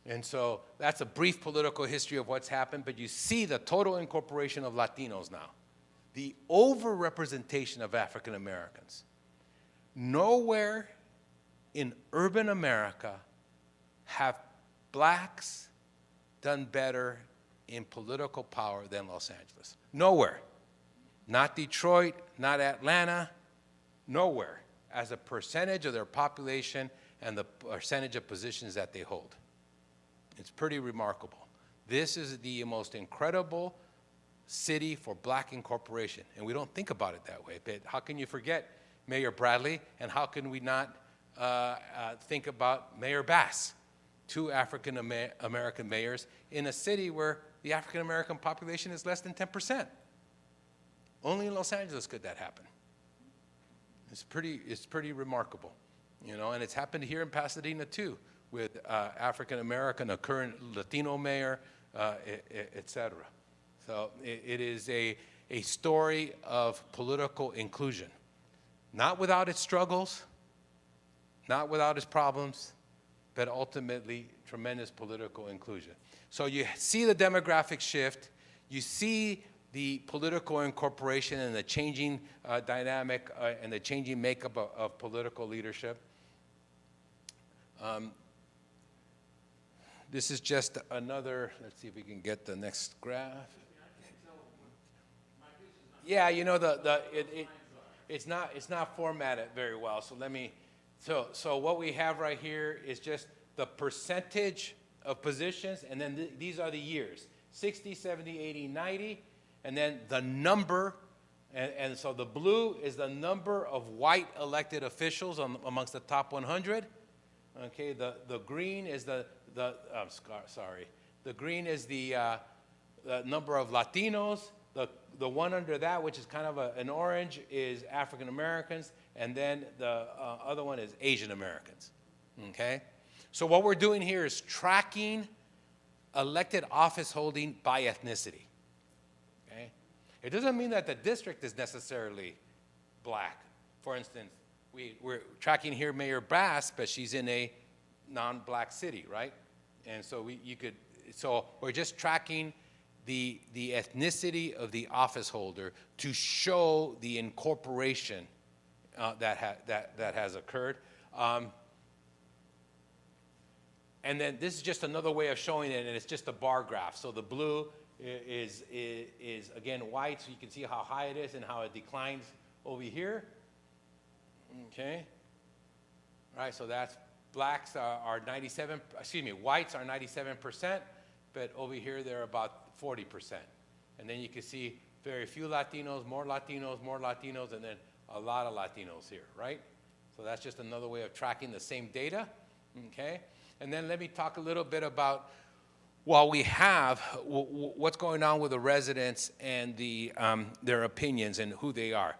And so that's a brief political history of what's happened, but you see the total incorporation of Latinos now, the overrepresentation of African Americans. Nowhere in urban America have blacks done better in political power than Los Angeles. Nowhere. Not Detroit, not Atlanta, nowhere, as a percentage of their population and the percentage of positions that they hold. It's pretty remarkable. This is the most incredible city for black incorporation, and we don't think about it that way, but how can you forget Mayor Bradley, and how can we not think about Mayor Bass, 2 African-American mayors in a city where the African-American population is less than 10%. Only in Los Angeles could that happen. It's pretty remarkable, you know, and it's happened here in Pasadena too, with African-American, a current Latino mayor, et cetera. So it is a story of political inclusion. Not without its struggles, not without its problems, but ultimately tremendous political inclusion. So you see the demographic shift, you see the political incorporation and the changing dynamic and the changing makeup of political leadership. This is just another, let's see if we can get the next graph. Yeah, you know, it's not formatted very well. So let me, so what we have right here is just the percentage of positions, and then these are the years, 60, 70, 80, 90, and then the number, and so the blue is the number of white elected officials amongst the top 100. Okay, the green is the green is the number of Latinos. The one under that, which is kind of an orange, is African Americans, and then the other one is Asian Americans. Okay, so what we're doing here is tracking elected office holding by ethnicity. Okay, it doesn't mean that the district is necessarily black. For instance, we're tracking here Mayor Bass, but she's in a non-black city, right? And so so we're just tracking the ethnicity of the office holder to show the incorporation that has occurred. And then this is just another way of showing it, and it's just a bar graph. So the blue is again white, so you can see how high it is and how it declines over here. Okay. All right, so that's blacks are 97, excuse me, whites are 97%, but over here they're about 40%. And then you can see very few Latinos, more Latinos, and then a lot of Latinos here, right? So that's just another way of tracking the same data, okay? And then let me talk a little bit about, while we have what's going on with the residents and their opinions and who they are.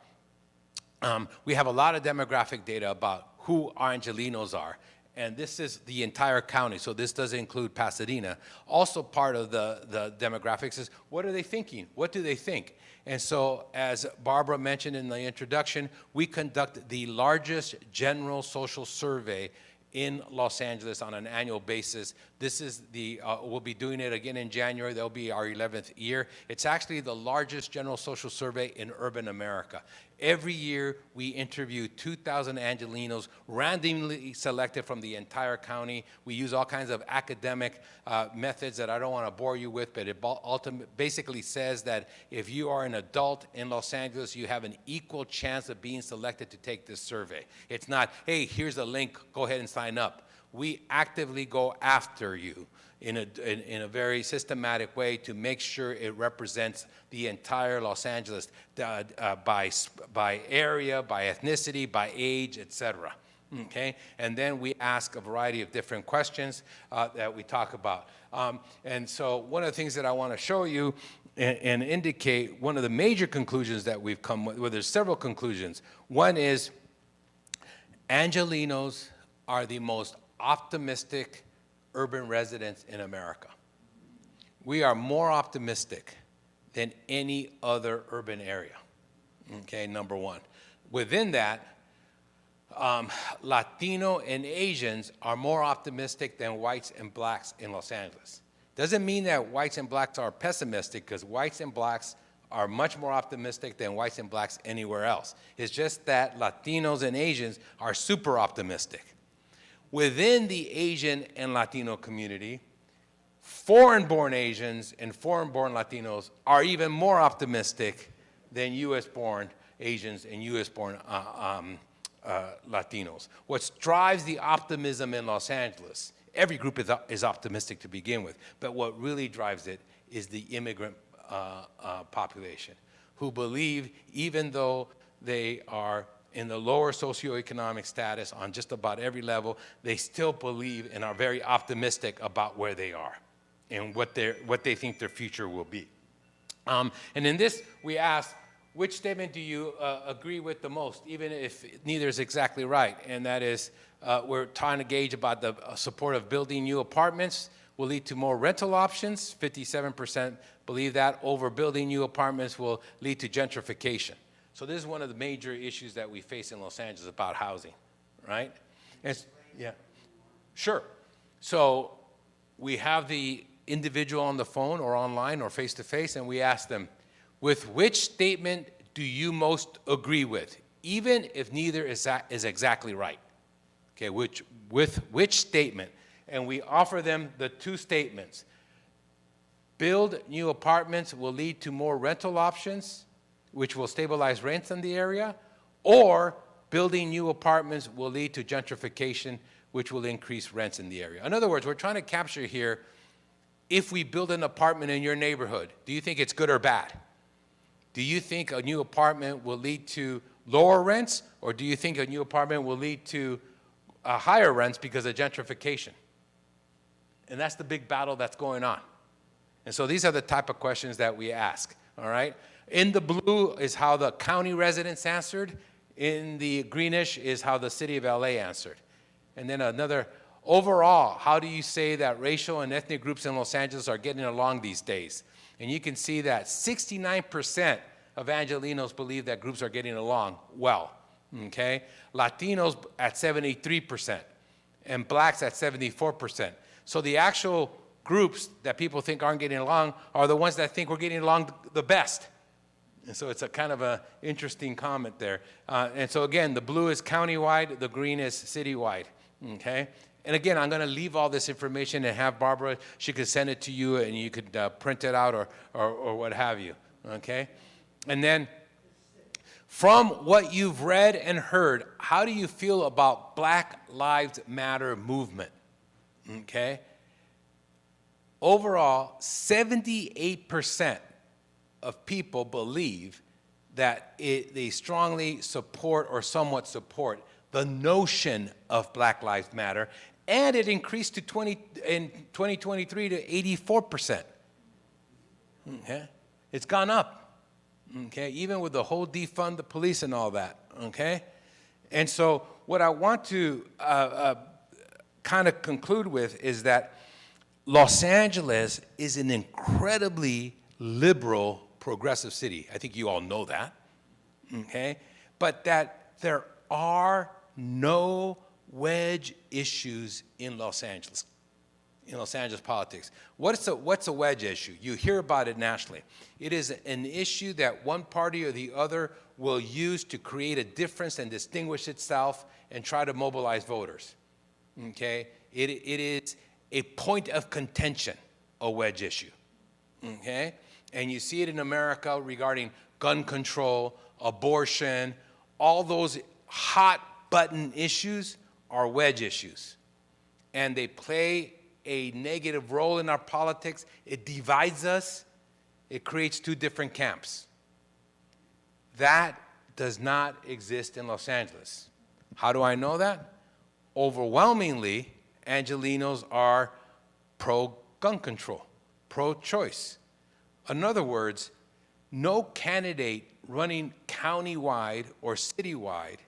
We have a lot of demographic data about who Angelinos are, and this is the entire county, so this does include Pasadena. Also part of the demographics is, what are they thinking? What do they think? And so, as Barbara mentioned in the introduction, we conduct the largest general social survey in Los Angeles on an annual basis. This is we'll be doing it again in January. That'll be our 11th year. It's actually the largest general social survey in urban America. Every year, we interview 2,000 Angelinos, randomly selected from the entire county. We use all kinds of academic methods that I don't want to bore you with, but it basically says that if you are an adult in Los Angeles, you have an equal chance of being selected to take this survey. It's not, hey, here's a link, go ahead and sign up. We actively go after you in a very systematic way to make sure it represents the entire Los Angeles by area, by ethnicity, by age, etc. Okay, and then we ask a variety of different questions that we talk about. And so one of the things that I want to show you and indicate one of the major conclusions that we've come with, well, there's several conclusions. One is Angelinos are the most optimistic urban residents in America. We are more optimistic than any other urban area, okay, number one. Within that, Latino and Asians are more optimistic than whites and blacks in Los Angeles. Doesn't mean that whites and blacks are pessimistic, because whites and blacks are much more optimistic than whites and blacks anywhere else. It's just that Latinos and Asians are super optimistic. Within the Asian and Latino community, foreign-born Asians and foreign-born Latinos are even more optimistic than U.S.-born Asians and U.S.-born Latinos. What drives the optimism in Los Angeles, every group is optimistic to begin with, but what really drives it is the immigrant population, who believe, even though they are in the lower socioeconomic status on just about every level, they still believe and are very optimistic about where they are and what they think their future will be. And in this, we ask, which statement do you agree with the most, even if neither is exactly right? And that is, we're trying to gauge about the support of building new apartments will lead to more rental options. 57% believe that. Overbuilding new apartments will lead to gentrification. So this is one of the major issues that we face in Los Angeles about housing, right? Yeah, sure. So we have the individual on the phone or online or face-to-face, and we ask them, with which statement do you most agree with, even if neither is exactly right? Okay, with which statement? And we offer them the two statements. Build new apartments will lead to more rental options, which will stabilize rents in the area, or building new apartments will lead to gentrification, which will increase rents in the area. In other words, we're trying to capture here, if we build an apartment in your neighborhood, do you think it's good or bad? Do you think a new apartment will lead to lower rents, or do you think a new apartment will lead to higher rents because of gentrification? And that's the big battle that's going on. And so these are the type of questions that we ask, all right? In the blue is how the county residents answered. In the greenish is how the city of LA answered. And then another, overall, how do you say that racial and ethnic groups in Los Angeles are getting along these days? And you can see that 69% of Angelenos believe that groups are getting along well, okay? Latinos at 73%, and blacks at 74%. So the actual groups that people think aren't getting along are the ones that think we're getting along the best. And so it's a kind of a interesting comment there. And so again, the blue is countywide, the green is citywide, okay? And again, I'm going to leave all this information and have Barbara, she could send it to you and you could print it out or what have you, okay? And then from what you've read and heard, how do you feel about Black Lives Matter movement, okay? Overall, 78% of people believe that they strongly support or somewhat support the notion of Black Lives Matter, and it increased to in 2023 to 84%. Okay? It's gone up, okay? Even with the whole defund the police and all that, okay? And so what I want to kind of conclude with is that Los Angeles is an incredibly liberal, progressive city. I think you all know that, okay? But that there are no wedge issues in Los Angeles politics. What's a wedge issue? You hear about it nationally. It is an issue that one party or the other will use to create a difference and distinguish itself and try to mobilize voters, okay? It is a point of contention, a wedge issue, okay? And you see it in America regarding gun control, abortion, all those hot button issues are wedge issues. And they play a negative role in our politics. It divides us. It creates two different camps. That does not exist in Los Angeles. How do I know that? Overwhelmingly, Angelenos are pro-gun control, pro-choice. In other words, no candidate running countywide or citywide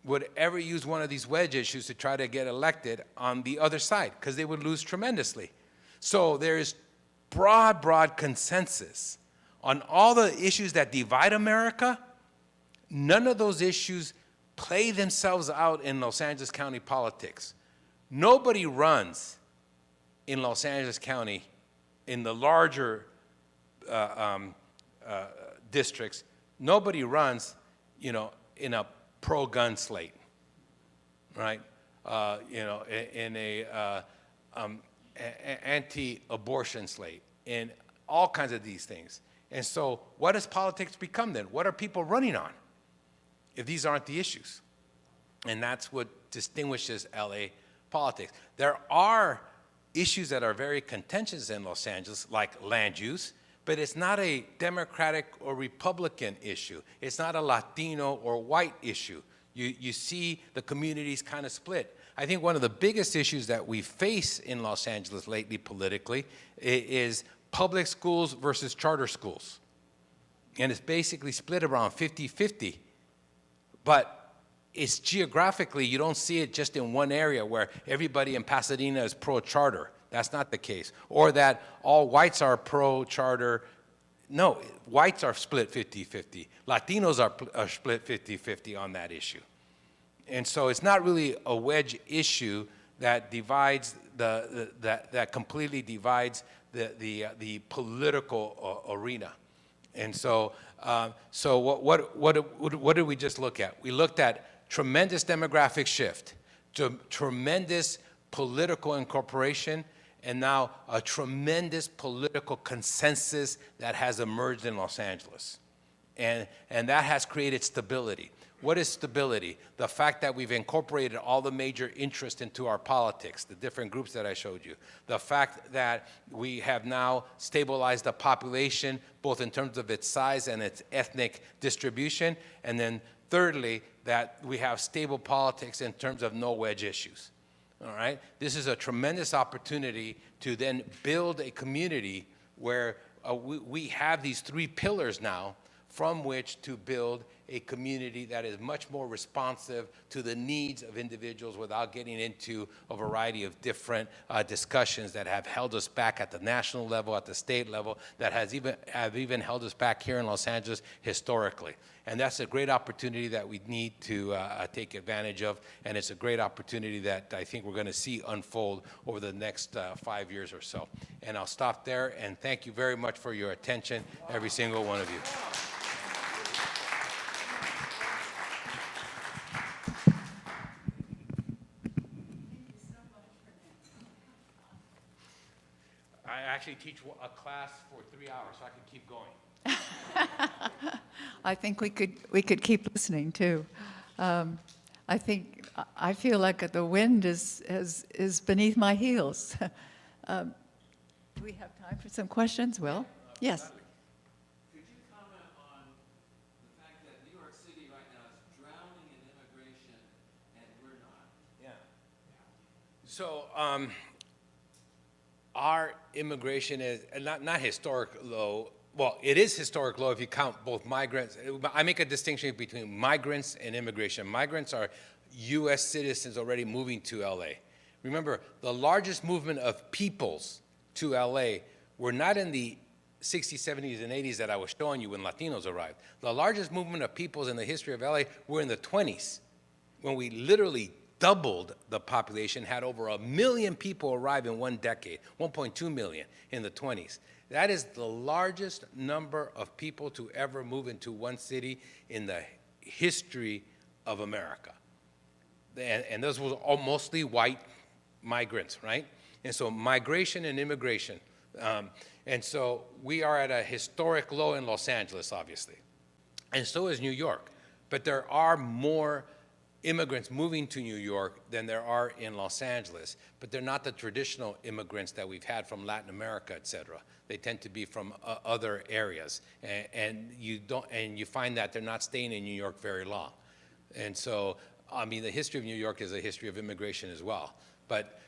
would ever use one of these wedge issues to try to get elected on the other side, because they would lose tremendously. So there is broad consensus on all the issues that divide America. None of those issues play themselves out in Los Angeles County politics. Nobody runs in Los Angeles County in the larger districts. Nobody runs, in a pro-gun slate, right? In a anti-abortion slate, in all kinds of these things. And so what does politics become then? What are people running on if these aren't the issues? And that's what distinguishes LA politics. There are issues that are very contentious in Los Angeles, like land use, but it's not a Democratic or Republican issue. It's not a Latino or white issue. You see the communities kind of split. I think one of the biggest issues that we face in Los Angeles lately politically is public schools versus charter schools. And it's basically split around 50-50. But it's geographically, you don't see it just in one area where everybody in Pasadena is pro-charter. That's not the case. Or that all whites are pro-charter. No, whites are split 50-50. Latinos are split 50-50 on that issue. And so it's not really a wedge issue that divides that completely divides the political arena. And so what did we just look at? We looked at tremendous demographic shift, tremendous political incorporation, and now a tremendous political consensus that has emerged in Los Angeles. and that has created stability. What is stability? The fact that we've incorporated all the major interests into our politics, the different groups that I showed you. The fact that we have now stabilized the population, both in terms of its size and its ethnic distribution. And then thirdly, that we have stable politics in terms of no wedge issues. All right? This is a tremendous opportunity to then build a community where we have these three pillars now from which to build a community that is much more responsive to the needs of individuals without getting into a variety of different discussions that have held us back at the national level, at the state level, that have even held us back here in Los Angeles historically. And that's a great opportunity that we need to take advantage of, and it's a great opportunity that I think we're going to see unfold over the next 5 years or so. And I'll stop there, and thank you very much for your attention, every single one of you. I actually teach a class for 3 hours, so I can keep going. I think we could keep listening too. I feel like the wind is beneath my heels. Do we have time for some questions? Will? Yes. Could you comment on the fact that New York City right now is drowning in immigration and we're not? Yeah. So our immigration is not historic low. Well, it is historic low if you count both migrants. I make a distinction between migrants and immigration. Migrants are U.S. citizens already moving to L.A. Remember, the largest movement of peoples to L.A. were not in the 60s, 70s, and 80s that I was showing you when Latinos arrived. The largest movement of peoples in the history of L.A. were in the 20s, when we literally doubled the population, had over 1 million people arrive in 1 decade, 1.2 million in the 20s. That is the largest number of people to ever move into one city in the history of America. And those were all mostly white migrants, right? And so migration and immigration. And so we are at a historic low in Los Angeles, obviously. And so is New York. But there are more immigrants moving to New York than there are in Los Angeles, but they're not the traditional immigrants that we've had from Latin America, et cetera. They tend to be from other areas, and you find that they're not staying in New York very long. And so, I mean, the history of New York is a history of immigration as well. But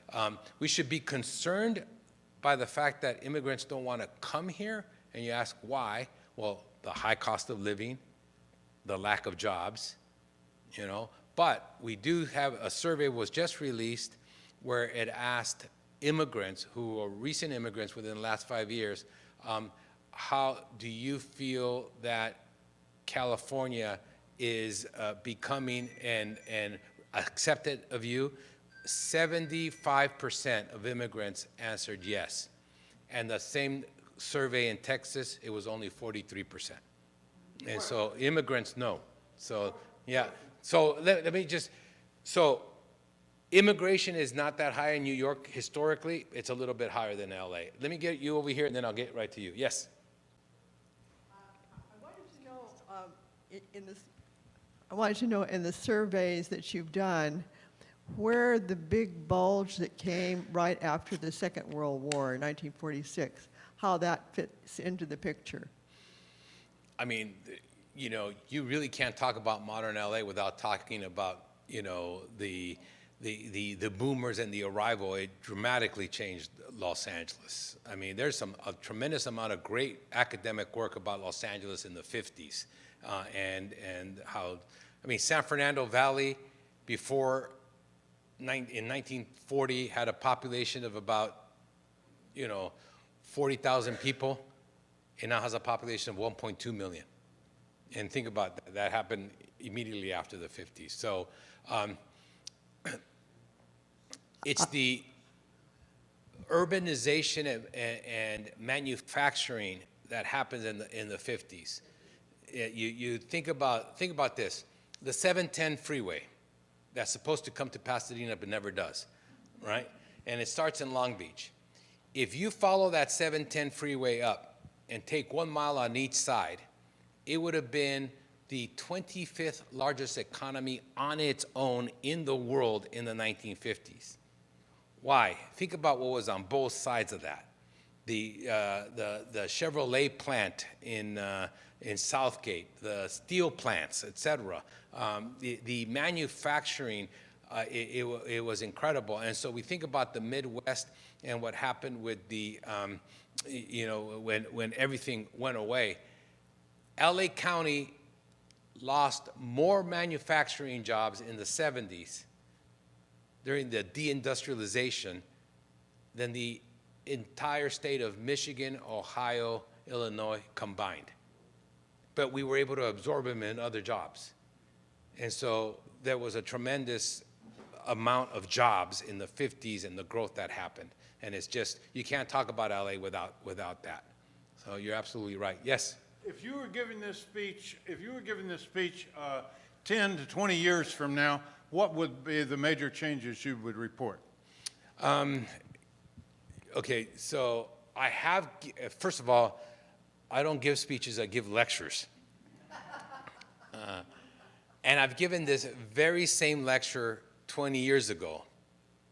we should be concerned by the fact that immigrants don't want to come here, and you ask why. Well, the high cost of living, the lack of jobs, you know. But we do have a survey was just released where it asked immigrants who are recent immigrants within the last 5 years, how do you feel that California is becoming and accepted of you? 75% of immigrants answered yes. And the same survey in Texas, it was only 43%. And so immigrants, no. So, yeah. So let me just, so immigration is not that high in New York historically. It's a little bit higher than LA. Let me get you over here and then I'll get right to you. Yes? I wanted to know in the surveys that you've done, where the big bulge that came right after the Second World War in 1946, how that fits into the picture. I mean, you know, you really can't talk about modern LA without talking about, you know, the boomers and the arrival. It dramatically changed Los Angeles. I mean, there's a tremendous amount of great academic work about Los Angeles in the 50s and how, I mean, San Fernando Valley before in 1940 had a population of about, you know, 40,000 people. It now has a population of 1.2 million. And think about that. That happened immediately after the 50s. So it's the urbanization and manufacturing that happens in the 50s. You think about this. The 710 freeway that's supposed to come to Pasadena but never does, right? And it starts in Long Beach. If you follow that 710 freeway up and take 1 mile on each side, it would have been the 25th largest economy on its own in the world in the 1950s. Why? Think about what was on both sides of that. The Chevrolet plant in Southgate, the steel plants, et cetera. The manufacturing, it was incredible. And so we think about the Midwest and what happened with the, when everything went away. LA County lost more manufacturing jobs in the 70s during the deindustrialization than the entire state of Michigan, Ohio, Illinois combined. But we were able to absorb them in other jobs. And so there was a tremendous amount of jobs in the 50s and the growth that happened. And it's just, you can't talk about LA without that. So you're absolutely right. Yes? If you were giving this speech, 10 to 20 years from now, what would be the major changes you would report? Okay, so I have, first of all, I don't give speeches, I give lectures. And I've given this very same lecture 20 years ago.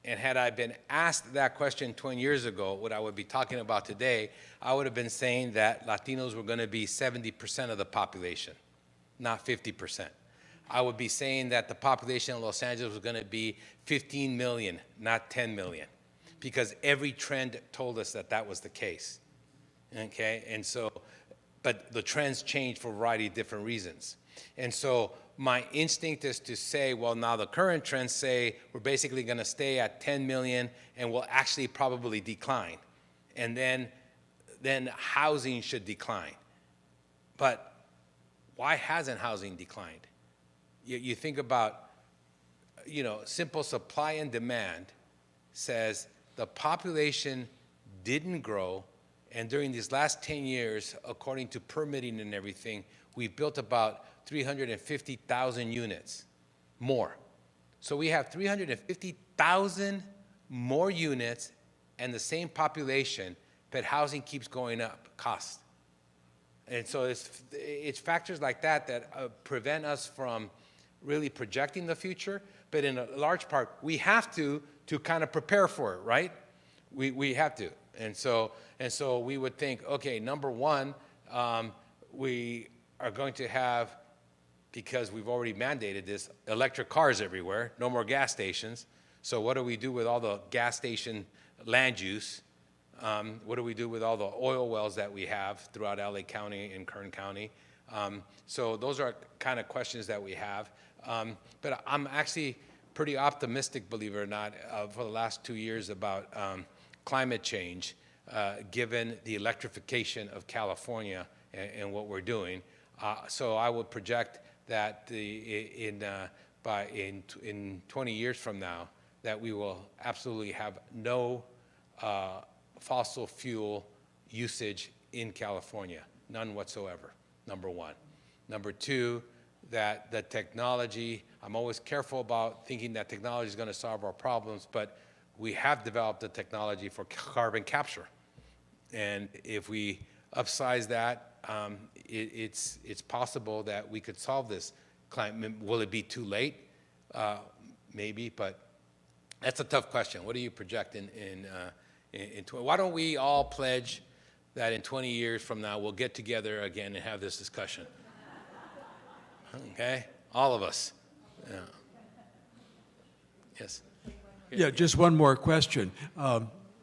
And had I been asked that question 20 years ago, what I would be talking about today, I would have been saying that Latinos were going to be 70% of the population, not 50%. I would be saying that the population of Los Angeles was going to be 15 million, not 10 million, because every trend told us that that was the case. Okay, and so, but the trends changed for a variety of different reasons. And so my instinct is to say, well, now the current trends say we're basically going to stay at 10 million and will actually probably decline. And then housing should decline. But why hasn't housing declined? You think about, simple supply and demand says the population didn't grow, and during these last 10 years, according to permitting and everything, we've built about 350,000 units more. So we have 350,000 more units and the same population, but housing keeps going up, cost. And so it's factors like that that prevent us from really projecting the future, but in a large part, we have to kind of prepare for it, right? We have to. And so we would think, okay, number one, we are going to have, because we've already mandated this, electric cars everywhere, no more gas stations. So what do we do with all the gas station land use? What do we do with all the oil wells that we have throughout LA County and Kern County? So those are kind of questions that we have. But I'm actually pretty optimistic, believe it or not, for the last 2 years about climate change, given the electrification of California and what we're doing. So I would project that in 20 years from now, that we will absolutely have no fossil fuel usage in California, none whatsoever, number one. Number two, that the technology, I'm always careful about thinking that technology is going to solve our problems, but we have developed the technology for carbon capture. And if we upsize that, it's possible that we could solve this climate. Will it be too late? Maybe, but that's a tough question. What do you project in 20? Why don't we all pledge that in 20 years from now we'll get together again and have this discussion? Okay, all of us. Yeah. Yes. Yeah, just one more question.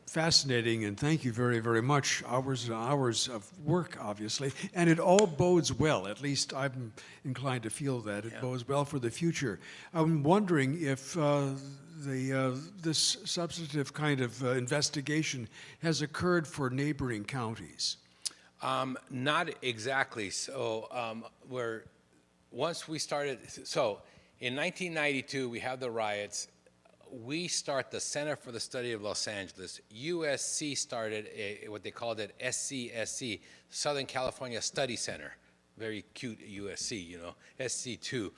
Fascinating, and thank you very, very much. Hours and hours of work, obviously, and it all bodes well. At least I'm inclined to feel that it bodes well for the future. I'm wondering if this substantive kind of investigation has occurred for neighboring counties. Not exactly. So once we started, so in 1992 we have the riots. We start the Center for the Study of Los Angeles. USC started what they called it SCSC, Southern California Study Center. Very cute USC, SC2.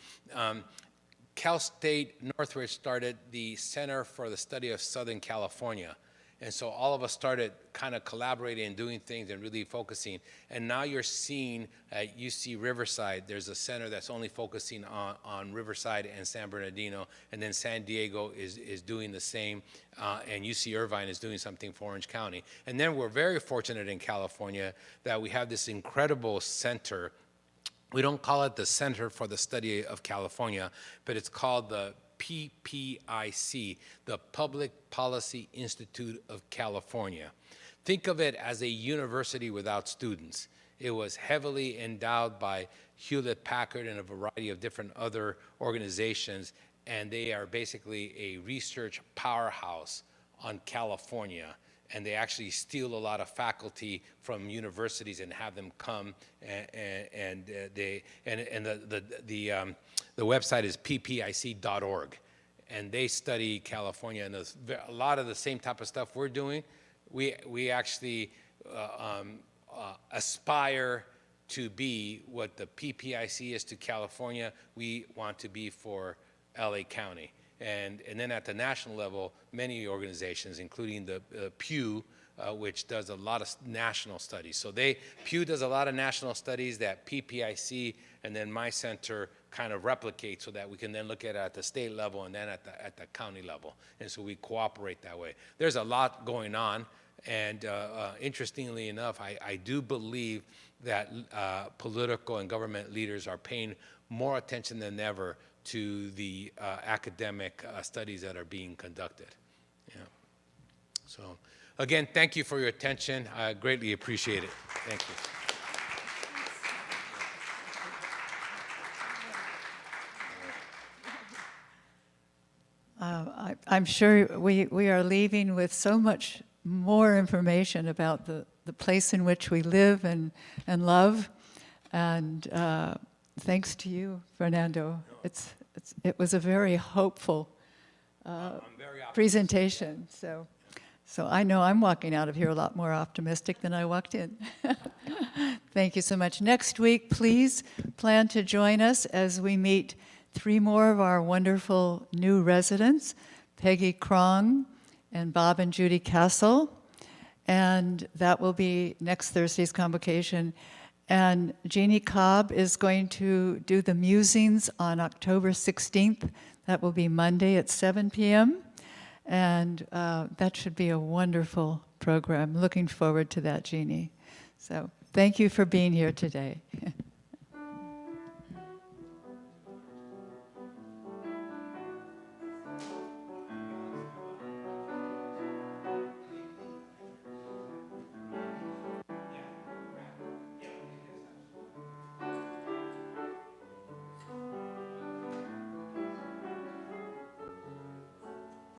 Cal State Northridge started the Center for the Study of Southern California. And so all of us started kind of collaborating and doing things and really focusing. And now you're seeing at UC Riverside, there's a center that's only focusing on Riverside and San Bernardino. And then San Diego is doing the same. And UC Irvine is doing something for Orange County. And then we're very fortunate in California that we have this incredible center. We don't call it the Center for the Study of California, but it's called the PPIC, the Public Policy Institute of California. Think of it as a university without students. It was heavily endowed by Hewlett-Packard and a variety of different other organizations, and they are basically a research powerhouse on California. And they actually steal a lot of faculty from universities and have them come, and the website is ppic.org, and they study California, and a lot of the same type of stuff we're doing. We actually aspire to be what the PPIC is to California. We want to be for LA County. And then at the national level, many organizations, including the Pew, which does a lot of national studies. So Pew does a lot of national studies that PPIC and then my center kind of replicate, so that we can then look at it at the state level and then at the county level. And so we cooperate that way. There's a lot going on. And interestingly enough, I do believe that political and government leaders are paying more attention than ever to the academic studies that are being conducted. Yeah. So, again, thank you for your attention. I greatly appreciate it. Thank you. I'm sure we are leaving with so much more information about the place in which we live and love. And thanks to you, Fernando. It was a very hopeful presentation. So I know I'm walking out of here a lot more optimistic than I walked in. Thank you so much. Next week, please plan to join us as we meet 3 more of our wonderful new residents, Peggy Krong and Bob and Judy Castle. And that will be next Thursday's convocation. And Jeannie Cobb is going to do the musings on October 16th. That will be Monday at 7 p.m. And that should be a wonderful program. Looking forward to that, Jeannie. So thank you for being here today.